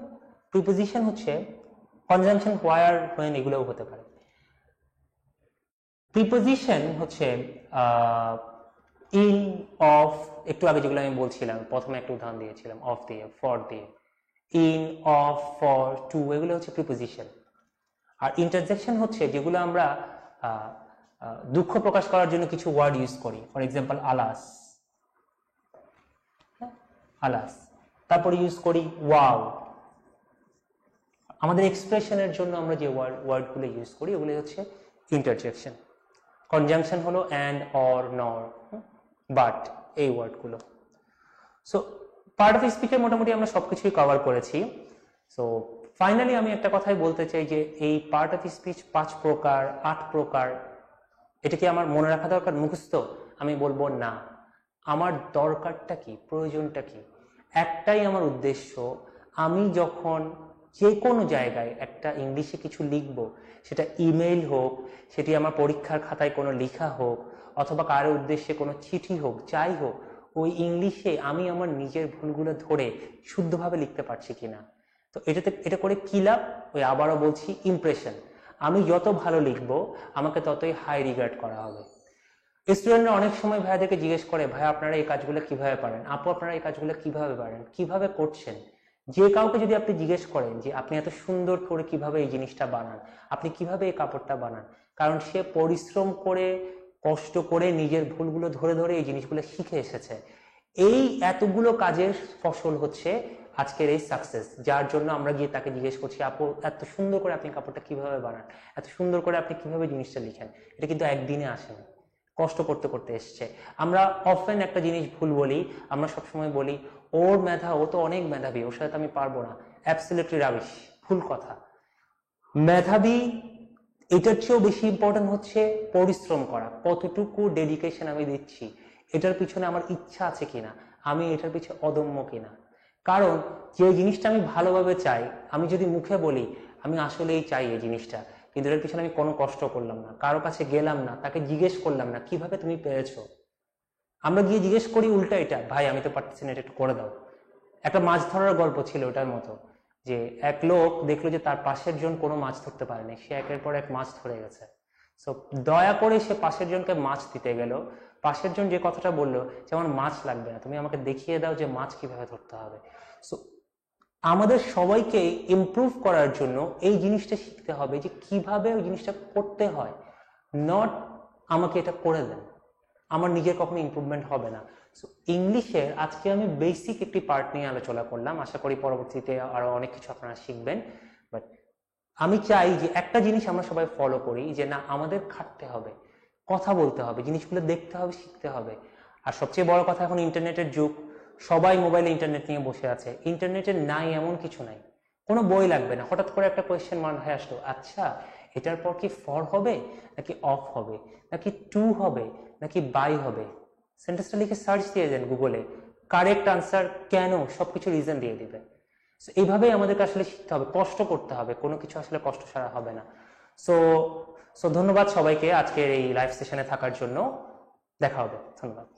প্রিপোজিশন হচ্ছে কনজাংশন, হোয়ার, হোয়েন, এগুলোও হতে পারে। প্রিপোজিশন হচ্ছে ইন, অফ, একটু আগে যেগুলো আমি বলছিলাম, প্রথমে একটা উদাহরণ দিয়েছিলাম, অফ দিয়ে, ফর দিয়ে, ইন, অফ, ফর, টু, এগুলো হচ্ছে প্রিপোজিশন। আর ইন্টারজেকশন হচ্ছে যেগুলো আমরা দুঃখ প্রকাশ করার জন্য কিছু ওয়ার্ড ইউজ করি, ফর এক্সাম্পল আলাস, আলাস, তারপরে ইউজ করি ওয়াও। আমাদের এক্সপ্রেশনের জন্য আমরা যে ওয়ার্ডগুলো ইউজ করি ওগুলো হচ্ছে ইন্টারজেকশন। কনজাংশন হলো অ্যান্ড, অর, নর, বাট, এই ওয়ার্ডগুলো। সো পার্ট অফ স্পিচের মোটামুটি আমরা সবকিছুই কভার করেছি। সো ফাইনালি আমি একটা কথাই বলতে চাই যে এই পার্ট অফ স্পিচ 5 প্রকার, 8 প্রকার, এটা কি আমার মনে রাখা দরকার, মুখস্থ? আমি বলবো না। আমার দরকারটা কি, প্রয়োজনটা কি? একটাই আমার উদ্দেশ্য, আমি যখন যে কোনো জায়গায় একটা ইংলিশে কিছু লিখবো, সেটা ইমেইল হোক, সেটি আমার পরীক্ষার খাতায় কোনো লেখা হোক, অথবা কারো উদ্দেশ্যে কোনো চিঠি হোক, যাই হোক, ওই ইংলিশে আমি আমার নিজের ভুলগুলো ধরে শুদ্ধভাবে লিখতে পারছি কিনা। তো এটা করে কি লাভ? ওই আবারও বলছি, ইমপ্রেশন। আমি যত ভালো লিখবো আমাকে ততই হাই রিগার্ড করা হবে। স্টুডেন্টরা অনেক সময় ভাইয়াদেরকে জিজ্ঞেস করে, ভাই আপনারা এই কাজগুলো কিভাবে পারেন, আপু আপনারা এই কাজগুলো কিভাবে পারেন, কিভাবে করছেন? যে কাউকে যদি আপনি জিজ্ঞেস করেন যে আপনি এত সুন্দর করে কিভাবে এই জিনিসটা বানান, আপনি কিভাবে এই কাপড়টা বানান, কারণ সে পরিশ্রম করে, কষ্ট করে, নিজের ভুলগুলো ধরে ধরে এই জিনিসগুলো শিখে এসেছে। এই এতগুলো কাজের ফসল হচ্ছে আজকের এই সাকসেস, যার জন্য আমরা গিয়ে তাকে জিজ্ঞেস করছি, আপু এত সুন্দর করে আপনি কাপড়টা কিভাবে বানান, এত সুন্দর করে আপনি কিভাবে জিনিসটা লিখেন। এটা কিন্তু একদিনে আসেনি, কষ্ট করতে করতে এসছে। আমরা অফেন একটা জিনিস ভুল বলি, আমরা সবসময় বলি ওর মেধা, ও তো অনেক মেধাবী, ওর সাথে আমি পারবো না। অ্যাবসলিউটলি রাবিশ, ভুল কথা। মেধাবী এটার চেয়েও বেশি ইম্পর্টেন্ট হচ্ছে পরিশ্রম করা, কতটুকু ডেডিকেশন আমি দিচ্ছি, এটার পিছনে আমার ইচ্ছা আছে কিনা, আমি এটার পিছনে অদম্য কিনা। কারণ যে জিনিসটা আমি ভালোভাবে চাই, আমি যদি মুখে বলি আমি আসলেই চাই এই জিনিসটা, কিন্তু এর পিছনে আমি কোনো কষ্ট করলাম না, কারো কাছে গেলাম না, তাকে জিজ্ঞেস করলাম না কিভাবে তুমি পেরেছো। আমরা গিয়ে জিজ্ঞেস করি উল্টা, এটা ভাই আমি তো পারতেছি না, এটা একটু করে দাও। একটা মাছ ধরার গল্প ছিল ওটার মতো, যে এক লোক দেখলো যে তার পাশের জন কোনো মাছ ধরতে পারেনি, সে একের পর এক মাছ ধরে গেছে। সো দয়া করে সে পাশের জনকে মাছ দিতে গেল। পাশের জন যে কথাটা বললো যে আমার মাছ লাগবে না, তুমি আমাকে দেখিয়ে দাও যে মাছ কিভাবে ধরতে হবে। সো আমাদের সবাইকে ইমপ্রুভ করার জন্য এই জিনিসটা শিখতে হবে যে কিভাবে ওই জিনিসটা করতে হয়, নট আমাকে এটা করে দেন, আমার নিজের কখনো ইমপ্রুভমেন্ট হবে না। সো ইংলিশের আজকে আমি বেসিক একটি পার্ট নিয়ে আলোচনা করলাম, আশা করি পরবর্তীতে আরো অনেক কিছু আপনারা শিখবেন। বাট আমি চাই যে একটা জিনিস আমরা সবাই ফলো করি, যে না আমাদের খাটতে হবে, কথা বলতে হবে, জিনিসগুলো দেখতে হবে, শিখতে হবে। আর সবচেয়ে বড় কথা, এখন ইন্টারনেটের যুগ, সবাই মোবাইলে ইন্টারনেট নিয়ে বসে আছে, ইন্টারনেটের নাই এমন কিছু নাই, কোনো বই লাগবে না। হঠাৎ করে একটা কোয়েশ্চেন মাথায় আসলো, আচ্ছা এটার পর কি ফর হবে নাকি অফ হবে নাকি টু হবে নাকি বাই হবে, সেন্টেন্সটা লিখে সার্চ দিয়ে দেন গুগলে, কারেক্ট আনসার কেন, সবকিছু রিজন দিয়ে দিবে। সো এইভাবেই আমাদেরকে আসলে শিখতে হবে, কষ্ট করতে হবে, কোনো কিছু আসলে কষ্ট ছাড়া হবে না। সো সো ধন্যবাদ সবাইকে আজকের এই লাইভ সেশনে থাকার জন্য। দেখা হবে, ধন্যবাদ।